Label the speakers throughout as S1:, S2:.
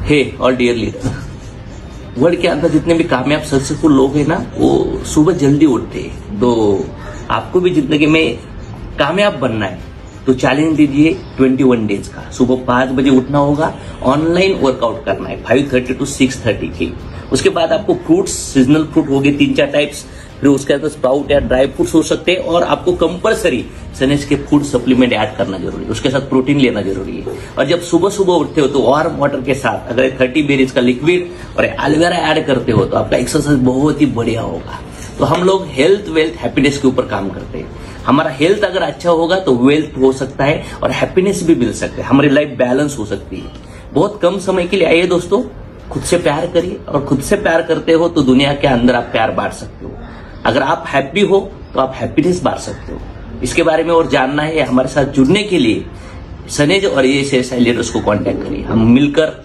S1: हे और Deere leader, world के अंदर जितने भी कामयाब सक्सेसफुल लोग हैं ना, वो सुबह जल्दी उठते हैं। तो आपको भी जिंदगी में कामयाब बनना है तो चैलेंज लीजिए 21 डेज का। सुबह 5 बजे उठना होगा, ऑनलाइन वर्कआउट करना है 5:30 to 6:30 की। उसके बाद आपको फ्रूट्स, सीजनल फ्रूट हो गए 3-4 टाइप्स, फिर उसके अंदर स्प्राउट या ड्राई फ्रूट्स हो सकते हैं, और आपको कंपलसरी सनेज के फूड सप्लीमेंट ऐड करना जरूरी है। उसके साथ प्रोटीन लेना जरूरी है। और जब सुबह सुबह उठते हो तो वार्म वाटर के साथ अगर 30 बेरीज का लिक्विड और एलोवेरा ऐड करते हो तो आपका एक्सरसाइज बहुत ही बढ़िया होगा। तो हम लोग हेल्थ, वेल्थ, हैप्पीनेस के ऊपर काम करते हैं। हमारा हेल्थ अगर अच्छा होगा तो वेल्थ हो सकता है और हैप्पीनेस भी मिल सकता है, हमारी लाइफ बैलेंस हो सकती है। बहुत कम समय के लिए आइए दोस्तों, खुद से प्यार करिए, और खुद से प्यार करते हो तो दुनिया के अंदर आप प्यार बांट सकते हो। अगर आप हैप्पी हो तो आप हैप्पीनेस बांट सकते हो। इसके बारे में और जानना है, हमारे साथ जुड़ने के लिए सनेज और ये लीडर्स को कांटेक्ट करिए। हम मिलकर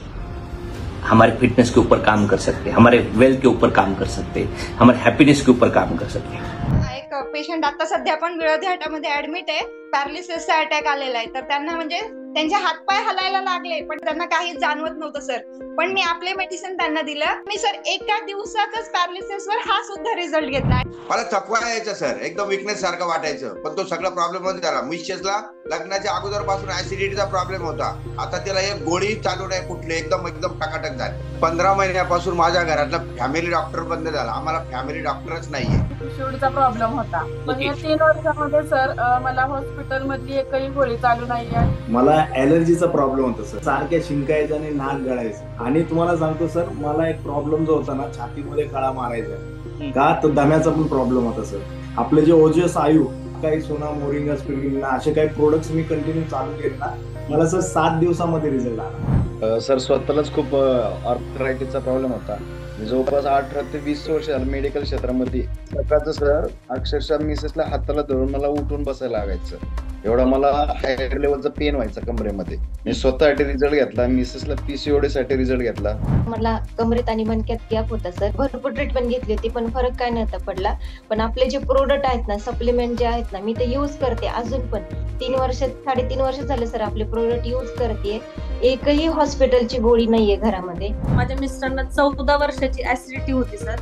S1: हमारे फिटनेस के ऊपर काम कर सकते हैं, हमारे वेल्थ के ऊपर काम कर सकते हैं, हमारे हैप्पीनेस के ऊपर काम कर सकते हैं।
S2: एक पेशंट आता सध्या पण विरोधी हाटामध्ये ऍडमिट आहे, पॅरालिसिसचा अटॅक आलेला आहे। तर त्यांना म्हणजे त्यांचे हातपाय हलायला लागले पण त्यांना काही जाणवत नव्हतं सर। पण मी आपले मेडिसिन त्यांना दिलं। मी सर एका दिवसातच पॅरालिसिसवर हा सुद्धा रिझल्ट घेतला।
S3: मला थकवा यायचा सर, एकदम विकनेस सारखं वाटायचं, पण तो सगळा प्रॉब्लेम मध्ये झाला। मिसेसला लग्नाच्या अगोदरपासून ऍसिडिटीचा प्रॉब्लेम होता, आता त्याला एक गोळी चालू नाही कुठली, एकदम टकाटक झाली। 15 महिन्यापासून माझ्या घरातला फॅमिली डॉक्टर बंद झाला, आम्हाला फॅमिली डॉक्टरच नाहीये।
S4: शिवडीचा प्रॉब्लेम होता, पण या 3 वर्षामध्ये सर मला हॉस्पिटल मधली एकही गोळी चालू नाहीये।
S5: मला ॲलर्जीचा प्रॉब्लेम होता सर, सारख्या शिंकायचं आणि नाक गळायचं। आणि तुम्हाला सांगतो सर, मला एक प्रॉब्लेम जो होता ना, छातीमध्ये कळा मारायचा का, तर दम्याचा पण प्रॉब्लेम होता सर। आपले जे ओजस आयु काही सोना, मोरिंगा, स्पिरुलिना असे काही प्रोडक्ट्स मी कंटिन्यू चालू केले ना, मला सर 7 दिवसामध्ये रिझल्ट आला।
S6: सर स्वतःलाच खूप आर्थरायटिसचा प्रॉब्लेम होता। जवळपास 18 ते 20 वर्ष झालं मेडिकल क्षेत्रामध्ये। सकाळचं सर अक्षरशः मिसेसला हाताला धरून मला उठून बसायला लागायचं, एवढा मला हायर लेवलचा पेन व्हायचा कमरेमध्ये। मी स्वतःसाठी रिझल्ट घेतला, मिसेसला PCOD साठी रिझल्ट घेतला।
S7: मला कमरेत आणि मणक्यात गॅप होता सर, भरपूर ट्रीटमेंट घेतली होती पण फरक काय नव्हता पडला। पण आपले जे प्रोडक्ट आहेत ना, सप्लिमेंट जे आहेत ना, मी ते यूज करते अजून पण 3.5 वर्ष झाले सर आपले प्रोडक्ट यूज करते। एकही हॉस्पिटलची गोळी नाहीये घरामध्ये।
S8: माझ्या मिस्टरांना 14 वर्षाची ऍसिडिटी होती सर,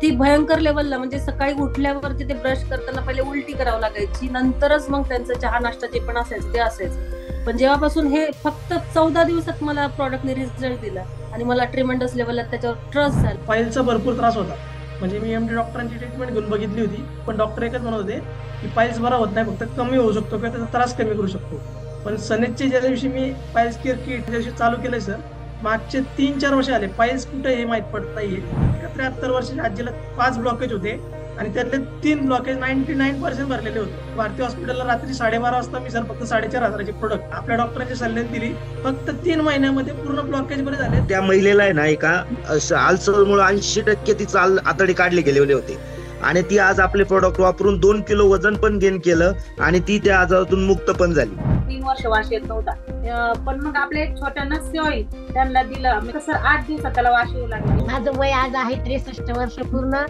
S8: ती भयंकर लेवलला, म्हणजे सकाळी उठल्यावरती ते ब्रश करताना पहिले उलटी करावं लागायची, नंतरच मग त्यांचं चहा नाश्ता पण असायचं ते असायचं। पण जेव्हापासून हे फक्त 14 दिवसात मला प्रॉडक्टने रिझल्ट दिला आणि मला ट्रिमेंडस लेवलला त्याच्यावर ट्रस्ट झाला।
S9: पायल्सचा भरपूर त्रास होता, म्हणजे मी MD डॉक्टरांची ट्रीटमेंट घेऊन बघितली होती, पण डॉक्टर एकच म्हणत होते की पायल्स बरा होत नाही, फक्त कमी होऊ शकतो किंवा त्याचा त्रास कमी करू शकतो। पण सनेजचे ज्या दिवशी मी पायल्स केअर किट त्या दिवशी चालू केलंय सर, मागचे 3-4 वर्ष आले पायल्स कुठे हे माहीत पडत नाहीये। 73 वर्षाच्या आजीला 5 ब्लॉकेज होते आणि त्यातले 3 ब्लॉकेज 99% भरलेले होते। भारती हॉस्पिटलला रात्री 12:30 वाजता मी सर फक्त 4,500चे प्रोडक्ट आपल्या डॉक्टरांच्या सल्ल्याने दिली, फक्त 3 महिन्यामध्ये पूर्ण ब्लॉकेज बरे झाले।
S10: त्या महिलेला आहे ना, एका अल्सरमुळे 80% ती चाल आतडी काढले गेलेले होते आणि ती आज आपले प्रोडक्ट वापरून 2 किलो वजन पण गेन केलं आणि ती त्या आजारातून मुक्त पण झाली।
S8: 3 वर्ष वास येत नव्हता, पण मग आपले छोट्या नस्य होईल त्यांना दिलं, मी सर 8 दिवसात त्याला वास येऊ लागला।
S11: माझं वय आज आहे 63 वर्ष पूर्ण।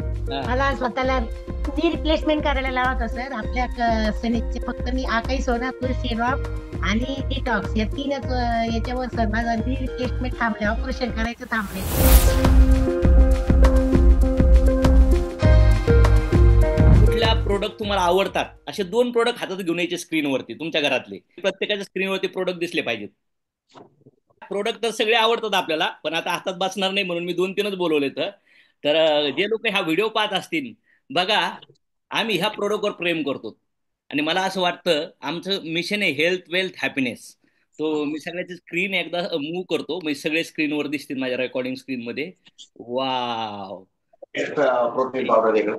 S11: मला स्वतःला नी रिप्लेसमेंट करायला लावत सर आपल्या सनेजचे। फक्त मी आकाई सोनापूर, सेरॉप आणि डिटॉक्स या 3च याच्यावर सर माझा नी रिप्लेसमेंट थांबले, ऑपरेशन करायचं थांबले।
S1: प्रोडक्ट तुम्हाला आवडतात असे 2 प्रोडक्ट हातात घेऊन यायचे स्क्रीनवरती तुमच्या घरातले, प्रत्येकाच्या स्क्रीनवरती प्रोडक्ट दिसले पाहिजेत। प्रोडक्ट तर सगळे आवडतात आपल्याला, पण आता हातात बसणार नाही म्हणून मी 2-3च बोलवले। तर जे लोक हा व्हिडिओ पाहत असतील, बघा आम्ही ह्या प्रोडक्टवर प्रेम करतो आणि मला असं वाटतं आमचं मिशन आहे हेल्थ, वेल्थ, हॅपीनेस। तो मी सगळ्याची स्क्रीन एकदा मूव्ह करतो, म्हणजे सगळे स्क्रीनवर दिसतील माझ्या रेकॉर्डिंग स्क्रीन मध्ये। वाव,
S3: प्रोटीन पावडर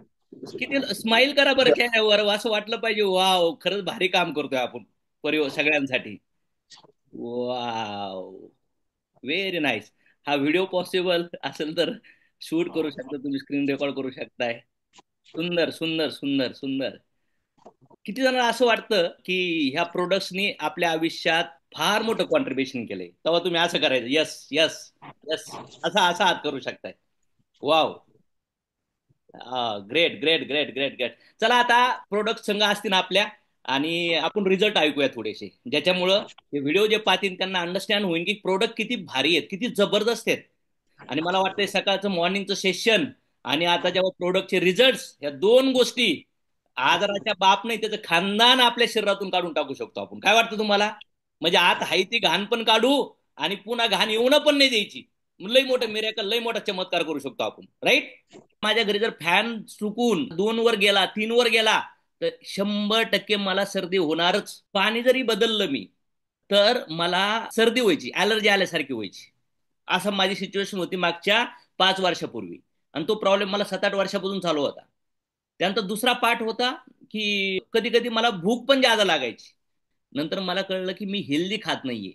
S1: किती स्माइल करा बरं चेहऱ्यावर, असं वाटलं पाहिजे वाव खरंच भारी काम करतोय आपण सगळ्यांसाठी। Wow, very nice. हा व्हिडिओ पॉसिबल असेल तर शूट करू शकता तुम्ही, स्क्रीन रेकॉर्ड करू शकताय। सुंदर सुंदर सुंदर सुंदर। किती जणांना असं वाटतं की ह्या प्रोडक्ट्सनी आपल्या आयुष्यात फार मोठं कॉन्ट्रीब्युशन केलंय, तेव्हा तुम्ही असं करायचं, यस यस यस, असा हात करू शकताय। Wow, great great great great great. चला आता प्रोडक्ट संघ असतील आपल्या,
S12: आणि आपण रिझल्ट ऐकूया थोडेसे, ज्याच्यामुळं हे व्हिडिओ जे पाहतील त्यांना अंडरस्टँड होईल की प्रोडक्ट किती भारी आहेत, किती जबरदस्त आहेत. आणि मला वाटतंय सकाळचं मॉर्निंगचं सेशन आणि आता जेव्हा प्रोडक्टचे रिझल्ट, या दोन गोष्टी आजाराच्या बाप नाही त्याचं खानदान आपल्या शरीरातून काढून टाकू शकतो आपण. काय वाटतं तुम्हाला? म्हणजे आत हाय ती घाण पण काढू आणि पुन्हा घाण येऊन पण नाही द्यायची. लई मोठं मिरेकल, लई मोठा चमत्कार करू शकतो आपण, राईट? माझ्या घरी जर फॅन चुकून 2 वर गेला, 3 वर गेला, तर 100% मला सर्दी होणारच. पाणी जरी बदललं मी तर मला सर्दी व्हायची, ऍलर्जी आल्यासारखी व्हायची. असं माझी सिच्युएशन होती मागच्या 5 वर्षापूर्वी. आणि तो प्रॉब्लेम मला 7-8 वर्षापासून चालू होता. त्यानंतर दुसरा पार्ट होता की कधी कधी मला भूक पण जादा लागायची. नंतर मला कळलं की मी हेल्दी खात नाहीये.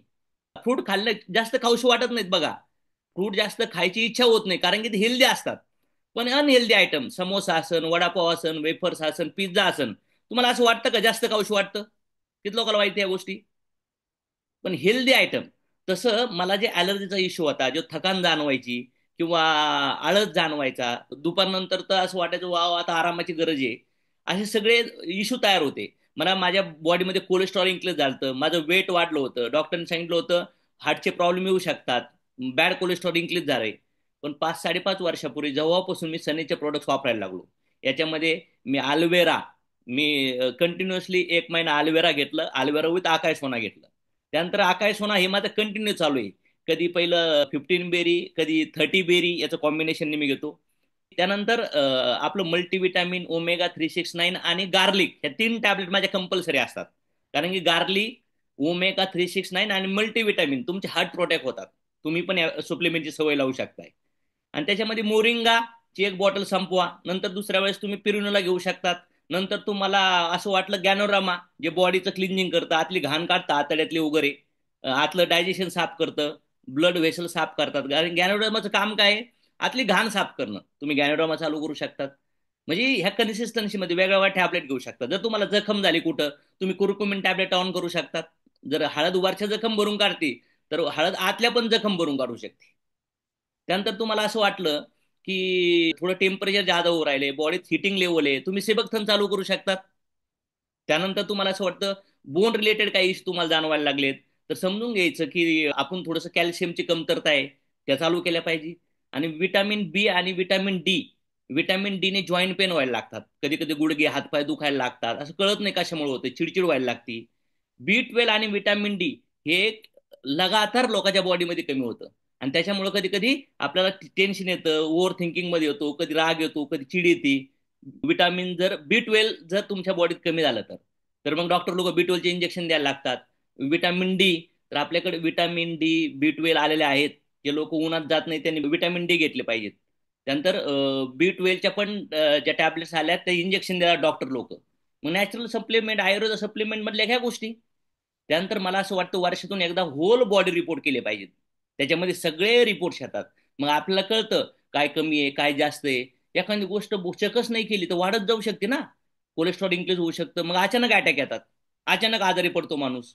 S12: फ्रूट खाल्लं जास्त खाऊशी वाटत नाहीत बघा, फ्रूट जास्त खायची इच्छा होत नाही कारण की ते हेल्दी असतात. पण अनहेल्दी आयटम, समोसा असन, वडापाव असन, वेफर्स असन, पिझ्झा असन, तुम्हाला असं वाटतं का जास्त खाऊशी वाटतं? किती लोकांना माहिती या गोष्टी? पण हेल्दी आयटम, तसं मला जे ऍलर्जीचा इश्यू होता, जो थकान जाणवायची किंवा आळस जाणवायचा, दुपारनंतर तर असं वाटायचं वाव आता आरामाची गरज आहे, असे सगळे इश्यू तयार होते. मला माझ्या बॉडीमध्ये कोलेस्ट्रॉल इन्क्रीज झालं, माझं वेट वाढलं होतं, डॉक्टरने सांगितलं होतं हार्टचे प्रॉब्लेम येऊ शकतात, बॅड कोलेस्ट्रॉल इन्क्रीज झालंय. पण 5-5.5 वर्षापूर्वी जेव्हापासून मी सनीचे प्रोडक्ट्स वापरायला लागलो, याच्यामध्ये मी अल्वेरा, मी कंटिन्युअसली 1 महिना अल्वेरा घेतलं, अल्वेरा विथ आकाश सोना घेतलं. त्यानंतर आकाश सोना हे माझं कंटिन्यू चालू आहे. कधी पहिलं 15 बेरी, कधी 30 बेरी, याचं कॉम्बिनेशन मी घेतो. त्यानंतर आपलं मल्टीविटॅमिन, ओमेगा 369 आणि गार्लिक, ह्या 3 टॅबलेट माझ्या कंपल्सरी असतात. कारण की गार्लिक, ओमेगा 369 आणि मल्टीविटॅमिन तुमचे हार्ट प्रोटेक्ट होतात. तुम्ही पण या सप्लिमेंटची सवय लावू शकताय. आणि त्याच्यामध्ये मोरिंगा ची 1 बॉटल संपवा, नंतर दुसऱ्या वेळेस तुम्ही पिरुनला घेऊ शकतात. नंतर तुम्हाला असं वाटलं गॅनोरामा, जे बॉडीचं क्लिनिंग करतं, आतली घाण काढतं, आतड्यातली वगैरे, आतलं डायजेशन साफ करतं, ब्लड व्हेसल साफ करतात. कारण गॅनोरामाचं काम काय आहे? आतली घाण साफ करणं. तुम्ही गॅनोरामा चालू करू शकतात. म्हणजे ह्या कन्सिस्टन्सीमध्ये वेगवेगळ्या टॅबलेट घेऊ शकता. जर तुम्हाला जखम झाली कुठं, तुम्ही कुरकुमिन टॅबलेट ऑन करू शकतात. जर हळद वरच्या जखम भरून काढते, तर हळद आतल्या पण जखम भरून काढू शकते. त्यानंतर तुम्हाला असं वाटलं की थोडं टेम्परेचर जादा होऊ राहिले, बॉडीत हिटिंग लेवल आहे, तुम्ही सेबकथन चालू करू शकतात. त्यानंतर तुम्हाला असं वाटतं बोन रिलेटेड काही इश्यू तुम्हाला जाणवायला लागलेत, तर समजून घ्यायचं की आपण थोडंसं कॅल्शियमची कमतरता आहे, त्या चालू केल्या पाहिजे. आणि विटामिन बी आणि विटामिन डी ने जॉईंट पेन व्हायला लागतात, कधी कधी गुडघे हातपाय दुखायला लागतात, असं कळत नाही कशामुळे होते, चिडचिड व्हायला लागते. बी 12 आणि विटामिन डी हे लगातार लोकांच्या बॉडीमध्ये कमी होतं. आणि त्याच्यामुळे कधी कधी आपल्याला टेन्शन येतं, ओव्हर थिंकिंग मध्ये होतो, कधी राग येतो, कधी चिड येते. विटामिन जर बी 12 जर तुमच्या बॉडीत कमी झालं तर मग डॉक्टर लोक बी 12चे इंजेक्शन द्यायला लागतात. विटामिन डी, तर आपल्याकडे विटामिन डी, बी 12 आलेले आहेत. जे लोक उन्हात जात नाही त्यांनी विटामिन डी घेतले पाहिजेत. त्यानंतर बी 12च्या पण ज्या टॅबलेट्स आल्या त्या इंजेक्शन देतात डॉक्टर लोक. मग नॅचरल सप्लिमेंट, आयुर्वेद सप्लिमेंट मधल्या ह्या गोष्टी. त्यानंतर मला असं वाटतं वर्षातून एकदा होल बॉडी रिपोर्ट केले पाहिजेत. त्याच्यामध्ये सगळे रिपोर्ट्स येतात, मग आपल्याला कळतं काय कमी आहे, काय जास्त आहे. एखादी गोष्ट चेकच नाही केली तर वाढत जाऊ शकते ना, कोलेस्ट्रॉल इन्क्रीज होऊ शकतं, मग अचानक अटॅक येतात, अचानक आजारी पडतो माणूस.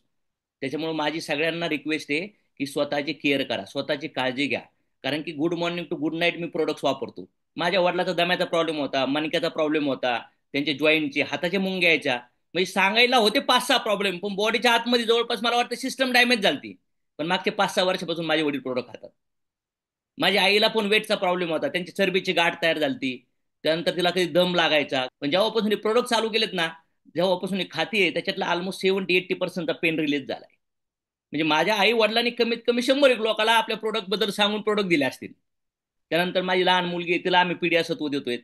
S12: त्याच्यामुळे माझी सगळ्यांना रिक्वेस्ट आहे की स्वतःची केअर करा, स्वतःची काळजी घ्या. कारण की good morning to good night मी प्रोडक्ट्स वापरतो. माझ्या वडिलाचा दम्याचा प्रॉब्लेम होता, मणक्याचा प्रॉब्लेम होता, त्यांच्या जॉईंटचे, हाताच्या मुंग्या यायच्या, म्हणजे सांगायला होते 5-6 प्रॉब्लेम, पण बॉडीच्या आतमध्ये जवळपास मला वाटतं सिस्टम डॅमेज झाली. पण मागच्या 5-6 वर्षापासून माझे वडील प्रोडक्ट खातात. माझ्या आईला पण वेटचा प्रॉब्लेम होता, त्यांची चरबीची गाठ तयार झाली, त्यानंतर तिला कधी दम लागायचा. पण जेव्हापासून हे प्रोडक्ट चालू केलेत ना, जेव्हापासून खातीये, त्याच्यातला ऑलमोस्ट 70-80% पेन रिलीज झालाय. म्हणजे माझ्या आई वडिलांनी कमीत कमी 100 लोकांना आपल्या प्रोडक्ट बद्दल सांगून प्रोडक्ट दिले असतील. त्यानंतर माझी लहान मुलगी आहे, तिला आम्ही पीडिया सत्व देतोय.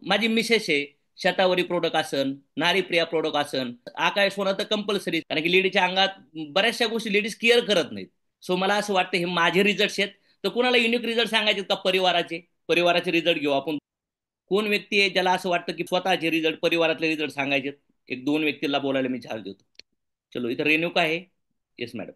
S12: माझी मिसेस आहे, शतावरी प्रोडक्ट असन, नारीप्रिया प्रोडक्ट असन, आकाश सोना तर कंपल्सरी, कारण की लेडीच्या अंगात बऱ्याचशा गोष्टी लेडीज केअर करत नाहीत. सो मला असं वाटतं हे माझे रिझल्ट आहेत. तर कुणाला युनिक रिझल्ट सांगायचे का परिवाराचे रिझल्ट घेऊ आपण. कोण व्यक्ती आहे ज्याला असं वाटतं की स्वतःचे रिझल्ट, परिवारातले रिझल्ट सांगायचे? 1-2 व्यक्तीला बोलायला मी चार्ज देतो. चलो, इथं रेणुका आहे. Yes madam.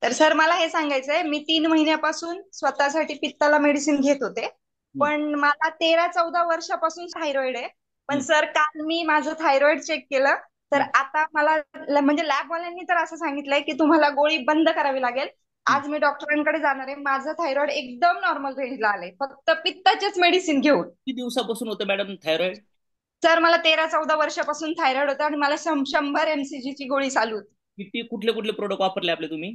S2: तर सर मला हे सांगायचंय, मी 3 महिन्यापासून स्वतःसाठी पित्ताला मेडिसिन घेत होते, पण मला 13-14 वर्षापासून थायरॉइड आहे. पण सर काल मी माझं थायरॉइड चेक केलं, तर आता मला म्हणजे लॅबवाल्यांनी तर असं सांगितलंय की तुम्हाला गोळी बंद करावी लागेल. आज मी डॉक्टरांकडे जाणार आहे. माझं थायरॉइड एकदम नॉर्मल रेंजला आलंय, फक्त पित्ताचेच मेडिसिन घेऊन.
S12: किती दिवसापासून होतं मॅडम थायरॉइड?
S2: सर मला 13-14 वर्षापासून थायरॉइड होता आणि मला 100 MCG ची गोळी चालू होती.
S12: किती कुठले कुठले प्रोडक्ट वापरले आपले तुम्ही?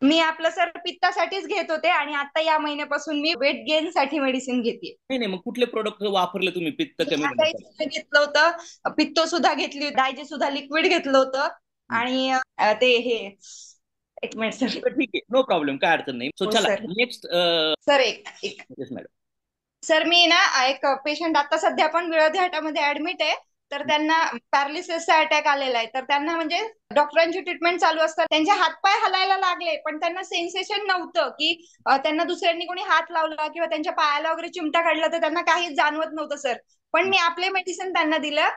S2: मी आपलं सर पित्तासाठीच घेत होते आणि आता या महिन्यापासून मी वेट गेन साठी मेडिसिन घेते.
S12: नाही नाही, मग कुठले प्रोडक्ट वापरले तुम्ही पित्त कमी करण्यासाठी?
S2: घेतलं होतं, पित्तो सुद्धा घेतली, डायजे सुद्धा लिक्विड घेतलं होतं आणि ते हे एक मिनिट सर.
S12: ठीक आहे, नो प्रॉब्लेम, काय अडचण नाही. सो चला नेक्स्ट.
S2: सर एक
S12: मॅडम.
S2: सर मी ना एक पेशंट आता सध्या पण विळोदी हाटामध्ये ऍडमिट आहे. तर त्यांना पॅरालिसिसचा अटॅक आलेला आहे. तर त्यांना म्हणजे डॉक्टरांची ट्रीटमेंट चालू असतात, त्यांचे हातपाय हलायला लागले पण त्यांना सेन्सेशन नव्हतं की त्यांना दुसऱ्यांनी कोणी हात लावला किंवा त्यांच्या पायाला वगैरे चिमटा काढला तर त्यांना काहीच जाणवत नव्हतं सर. पण मी आपले मेडिसिन त्यांना दिलं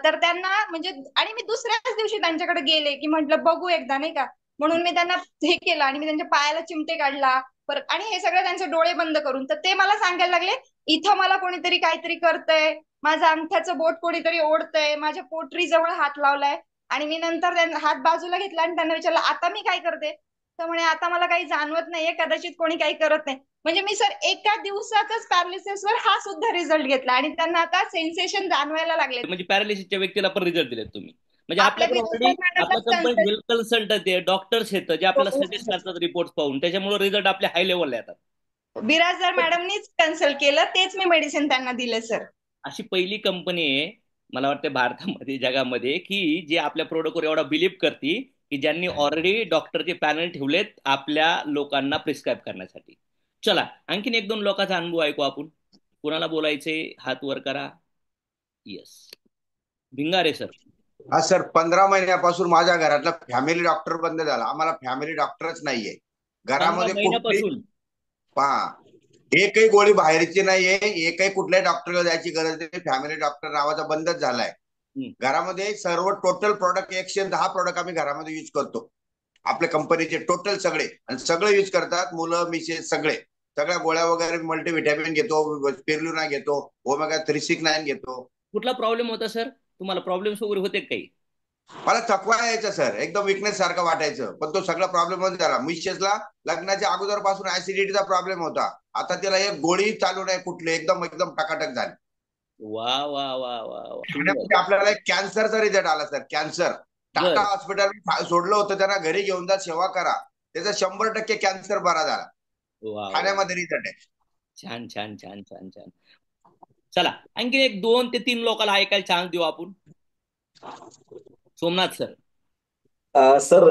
S2: तर त्यांना म्हणजे आणि मी दुसऱ्याच दिवशी त्यांच्याकडे गेले की म्हटलं बघू एकदा नाही का, म्हणून मी त्यांना हे केलं आणि मी त्यांच्या पायाला चिमटे काढला परत आणि हे सगळं त्यांचे डोळे बंद करून. तर ते मला सांगायला लागले इथं मला कोणीतरी काहीतरी करतंय, माझं अंगठ्याचं बोट कोणीतरी ओढतंय, माझ्या पोटरी जवळ हात लावलाय. आणि मी नंतर हात बाजूला घेतला आणि त्यांना विचारलं आता मी काय करते, तर म्हणे आता मला काही जाणवत नाहीये, कदाचित कोणी काही करत नाही. म्हणजे मी सर एका दिवसातच पॅरालिसिसवर हा सुद्धा रिझल्ट घेतला आणि त्यांना आता सेन्सेशन जाणवायला लागले.
S12: म्हणजे पॅरालिसिसच्या व्यक्तीला पण रिझल्ट दिलेत तुम्ही? म्हणजे आपल्याकडे ऑलरेडी आपल्या कंपनीत हेल्थ कन्सल्टंट आहे, डॉक्टर्स आहेत जे आपल्याला सजेस्ट करतात रिपोर्ट पाहून, त्याच्यामुळे रिझल्ट आपल्या हाय लेवलला येतात.
S2: बिराजदार मॅडमनीच कन्सल्ट केलं, तेच मी मेडिसिन त्यांना दिले सर.
S12: अशी पहिली कंपनी आहे मला वाटतं भारतामध्ये जगामध्ये की जे आपल्या प्रोडक्टवर एवढा बिलीव्ह करते की ज्यांनी ऑलरेडी डॉक्टरचे पॅनल ठेवलेत आपल्या लोकांना प्रिस्क्राईब करण्यासाठी. चला आणखीन एक दोन लोकांचा अनुभव ऐकू आपण. कुणाला बोलायचे हात वर करा. Yes, Bhingare sir.
S3: हा सर, 15 महिन्यापासून माझ्या घरातला फॅमिली डॉक्टर बंद झाला. आम्हाला फॅमिली डॉक्टरच नाहीये घरामध्ये.
S12: महिन्यापासून
S3: पहा, एकही गोळी बाहेरची नाहीये, एकही कुठल्याही डॉक्टरला जायची गरज नाही. फॅमिली डॉक्टर नावाचा बंदच झालाय. घरामध्ये सर्व टोटल प्रोडक्ट 110 प्रोडक्ट आम्ही घरामध्ये युज करतो. आपल्या कंपनीचे टोटल सगळे आणि सगळे युज करतात, मुलं मिसेस सगळे. सगळ्या गोळ्या वगैरे मल्टीव्हिटॅमिन घेतो, स्पिरुलिना घेतो, ओमेगा 369 घेतो.
S12: कुठला प्रॉब्लेम होता सर तुम्हाला? प्रॉब्लेम्स वगैरे होते काही?
S3: मला थकवा यायचा सर, एकदम विकनेस सारखं वाटायचं, पण तो सगळा प्रॉब्लेम झाला. मिसेसला लग्नाच्या अगोदर पासून ऍसिडिटीचा प्रॉब्लेम होता. आता तिला एक गोळी चालू नाही कुठली, एकदम एकदम टकाटक झाली.
S12: वा वा वा वा.
S3: आपल्याला कॅन्सरचा रिझल्ट आला सर. कॅन्सर टाटा हॉस्पिटल सोडलं होतं, त्यांना घरी घेऊन जा, सेवा करा. त्याचा 100% कॅन्सर बरा झाला. ठाण्यामध्ये रिझल्ट आहे.
S12: छान छान छान छान छान. चला आणखी एक 2 ते 3 लोकांना ऐकायला चान्स देऊ आपण. Somnath sir.
S13: Sir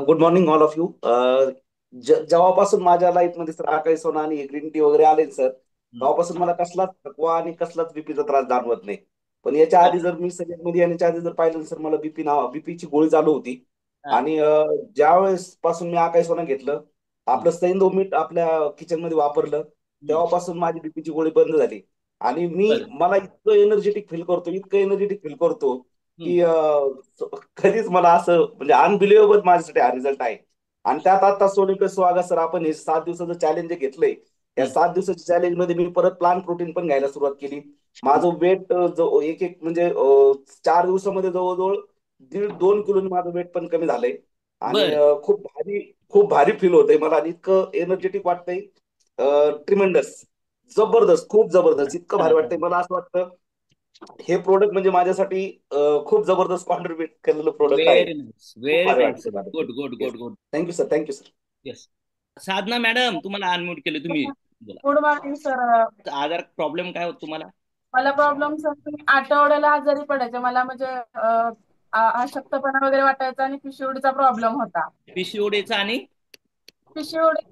S13: good morning all of you. जेव्हापासून माझ्या लाईफ मध्ये सर आकाई सोना आणि ग्रीन टी वगैरे आले सर, तेव्हापासून मला कसलाच थकवा आणि कसलाच बीपीचा त्रास जाणवत नाही. पण याच्या आधी जर मी सगळ्यामध्ये येण्याच्या आधी जर पाहिलं सर, मला बीपीची गोळी चालू होती. आणि ज्या वेळेस पासून मी आकाई सोना घेतलं, आपलं सैंधव मीठ आपल्या किचन मध्ये वापरलं, तेव्हापासून माझी बीपीची गोळी बंद झाली. आणि मला इतकं एनर्जेटिक फील करतो की कधीच मला असं म्हणजे अनबिलिव्हेबल माझ्यासाठी हा रिझल्ट आहे. आणि त्यात आता सोनिका स्वागा सर, आपण हे 7 दिवसाचं चॅलेंज घेतलंय. या 7 दिवसाच्या चॅलेंज मध्ये मी परत प्लांट प्रोटीन पण घ्यायला सुरुवात केली. माझं वेट एक म्हणजे 4 दिवसामध्ये जवळजवळ 1.5-2 किलो माझं वेट पण कमी झालंय. आणि खूप भारी फील होतंय मला. आणि इतकं एनर्जेटिक वाटतंय, ट्रिमेंडस, जबरदस्त, खूप जबरदस्त, इतकं भारी वाटतंय. मला असं वाटतं हे प्रोडक्ट म्हणजे माझ्यासाठी खूप जबरदस्त कॉन्ट्रीब्युट केलेलं प्रोडक्ट आहे.
S12: Good good good good.
S13: Thank you sir. Thank you sir.
S12: Yes. Sadhana madam, तुम्हाला अनम्यूट केले, तुम्ही
S4: गुड मॉर्निंग सर.
S12: आजार प्रॉब्लेम काय होत तुम्हाला?
S4: मला प्रॉब्लेम सर, मी आठवड्याला आजारी पडायचे. मला म्हणजे अशक्तपणा वगैरे वाटायचा आणि पीसीओडीचा प्रॉब्लेम होता.
S12: पीसीओडीचा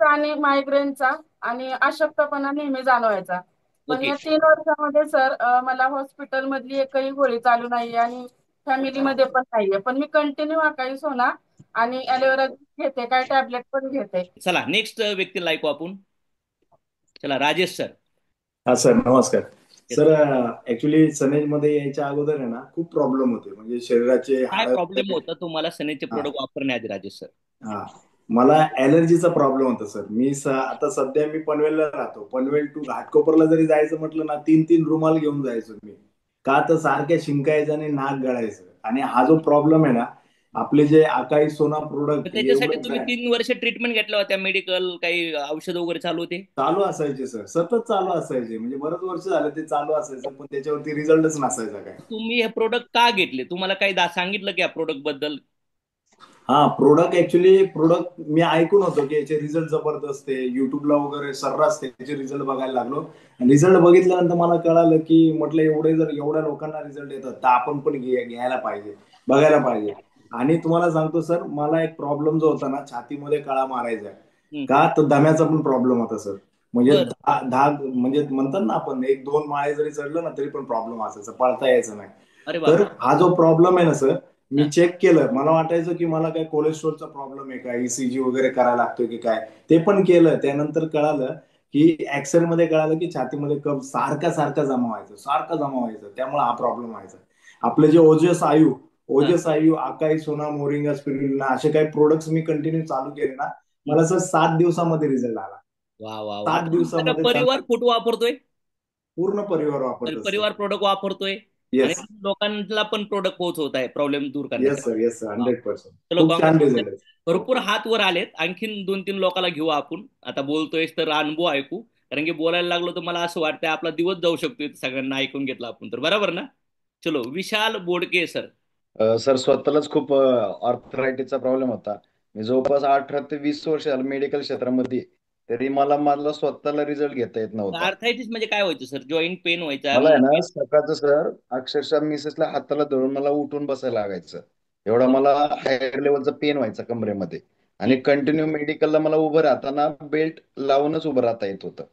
S4: आणि मायग्रेनचा आणि अशक्तपणा नेहमी जाणवायचा. पण या 3 वर्षामध्ये सर मला हॉस्पिटल मधली एकही गोळी चालू नाहीये आणि फॅमिलीमध्ये पण नाहीये. पण मी कंटिन्यू आकाई सोना आणि ॲलोवेरा घेते, काय टॅबलेट पण घेते.
S12: चला नेक्स्ट व्यक्तीला ऐकू आपण. चला राजेश सर.
S5: हा सर, नमस्कार सर. ऍक्च्युली सनेज मध्ये यायच्या अगोदर आहे ना, खूप प्रॉब्लेम होते. म्हणजे शरीराचे
S12: काय प्रॉब्लेम होता तुम्हाला सनेजचे प्रोडक्ट वापरण्याआधी राजेश सर?
S5: मला ऍलर्जीचा प्रॉब्लेम होता सर. आता सध्या मी पनवेलला राहतो. पनवेल टू घाटकोपरला जरी जायचं म्हटलं ना, 3 रुमाल घेऊन जायचो मी. का तर सारख्या शिंकायचं आणि नाक गळायचं. आणि हा जो प्रॉब्लेम आहे ना, आपले जे आकाई सोना
S12: तर
S5: प्रोडक्ट
S12: त्याच्यासाठी
S5: एवढे
S12: तुम्ही 3 वर्ष ट्रीटमेंट घेतल्या होत्या, मेडिकल काही औषध वगैरे चालू होते?
S5: चालू असायचे सर, सतत चालू असायचे, म्हणजे बरेच वर्ष झाले ते चालू असायचं, पण त्याच्यावरती रिझल्टच नसायचा काय.
S12: तुम्ही हे प्रोडक्ट का घेतले? तुम्हाला काही सांगितलं की या प्रोडक्ट बद्दल?
S5: हा प्रोडक्ट मी ऐकून होतो की याचे रिझल्ट जबरदस्त आहे, युट्यूबला वगैरे सर्रास त्याचे रिझल्ट बघायला लागलो. रिझल्ट बघितल्यानंतर मला कळालं की म्हटलं एवढ्या लोकांना रिझल्ट येतात तर आपण पण घ्यायला पाहिजे, बघायला पाहिजे. आणि तुम्हाला सांगतो सर, मला एक प्रॉब्लेम जो होता ना, छातीमध्ये कळा मारायचा का, तर दम्याचा पण प्रॉब्लेम होता सर. म्हणजे दहा म्हणजे म्हणतात ना आपण, 1-2 माळे जरी चढलं ना तरी पण प्रॉब्लेम असायचा, पळता यायचं नाही. तर हा जो प्रॉब्लेम आहे ना सर, मी चेक केलं, मला वाटायचं की मला काय कोलेस्ट्रॉलचा प्रॉब्लेम आहे का, ईसीजी वगैरे करायला लागतोय की काय, ते पण केलं. त्यानंतर कळालं की एक्सरे मध्ये कळालं की छातीमध्ये कफ सारखा जमा व्हायचं, त्यामुळे हा प्रॉब्लेम व्हायचा. आपले जे ओजस आयु, आकाई सोना, मोरिंगा, स्पिरुलिना असे काही प्रोडक्ट्स मी कंटिन्यू चालू केले ना, मला सर 7 दिवसामध्ये रिझल्ट आला.
S12: वा वा,
S5: 7 दिवसामध्ये
S12: परिवार फूड वापरतोय,
S5: पूर्ण परिवार वापरतो,
S12: परिवार प्रोडक्ट वापरतोय आणि लोकांना पण प्रोडक्ट पोहोचवत आहे प्रॉब्लेम दूर करण्यासाठी.
S5: Yes sir, 100%.
S12: चलो,
S5: खूप छान रिझल्ट आहे.
S12: भरपूर हात वर आलेत. आणखीन 2-3 लोकांना घेऊ आपण. आता बोलतोय तर अनुभव ऐकू, कारण की बोलायला लागलो तर मला असं वाटतं आपला दिवस जाऊ शकतोय सगळ्यांना ऐकून घेतलं आपण तर. बरोबर ना? चलो, विशाल बोडके सर.
S6: सर, स्वतःलाच खूप आर्थरायटिसचा प्रॉब्लेम होता. मी जवळपास 18 ते 20 वर्ष झालं मेडिकल क्षेत्रामध्ये, तरी मला स्वतःला रिझल्ट घेता येत नव्हता.
S12: आर्थरायटिस म्हणजे काय व्हायचं सर? जॉईंट पेन व्हायचा?
S6: मला आहे ना सकाळचं सर, अक्षरशः मिसेसला हाताला धरून मला उठून बसायला लागायचं. एवढा मला हायर लेवलचा पेन व्हायचा कमरेमध्ये. आणि कंटिन्यू मेडिकलला मला उभं राहताना बेल्ट लावूनच उभं राहता येत होतं,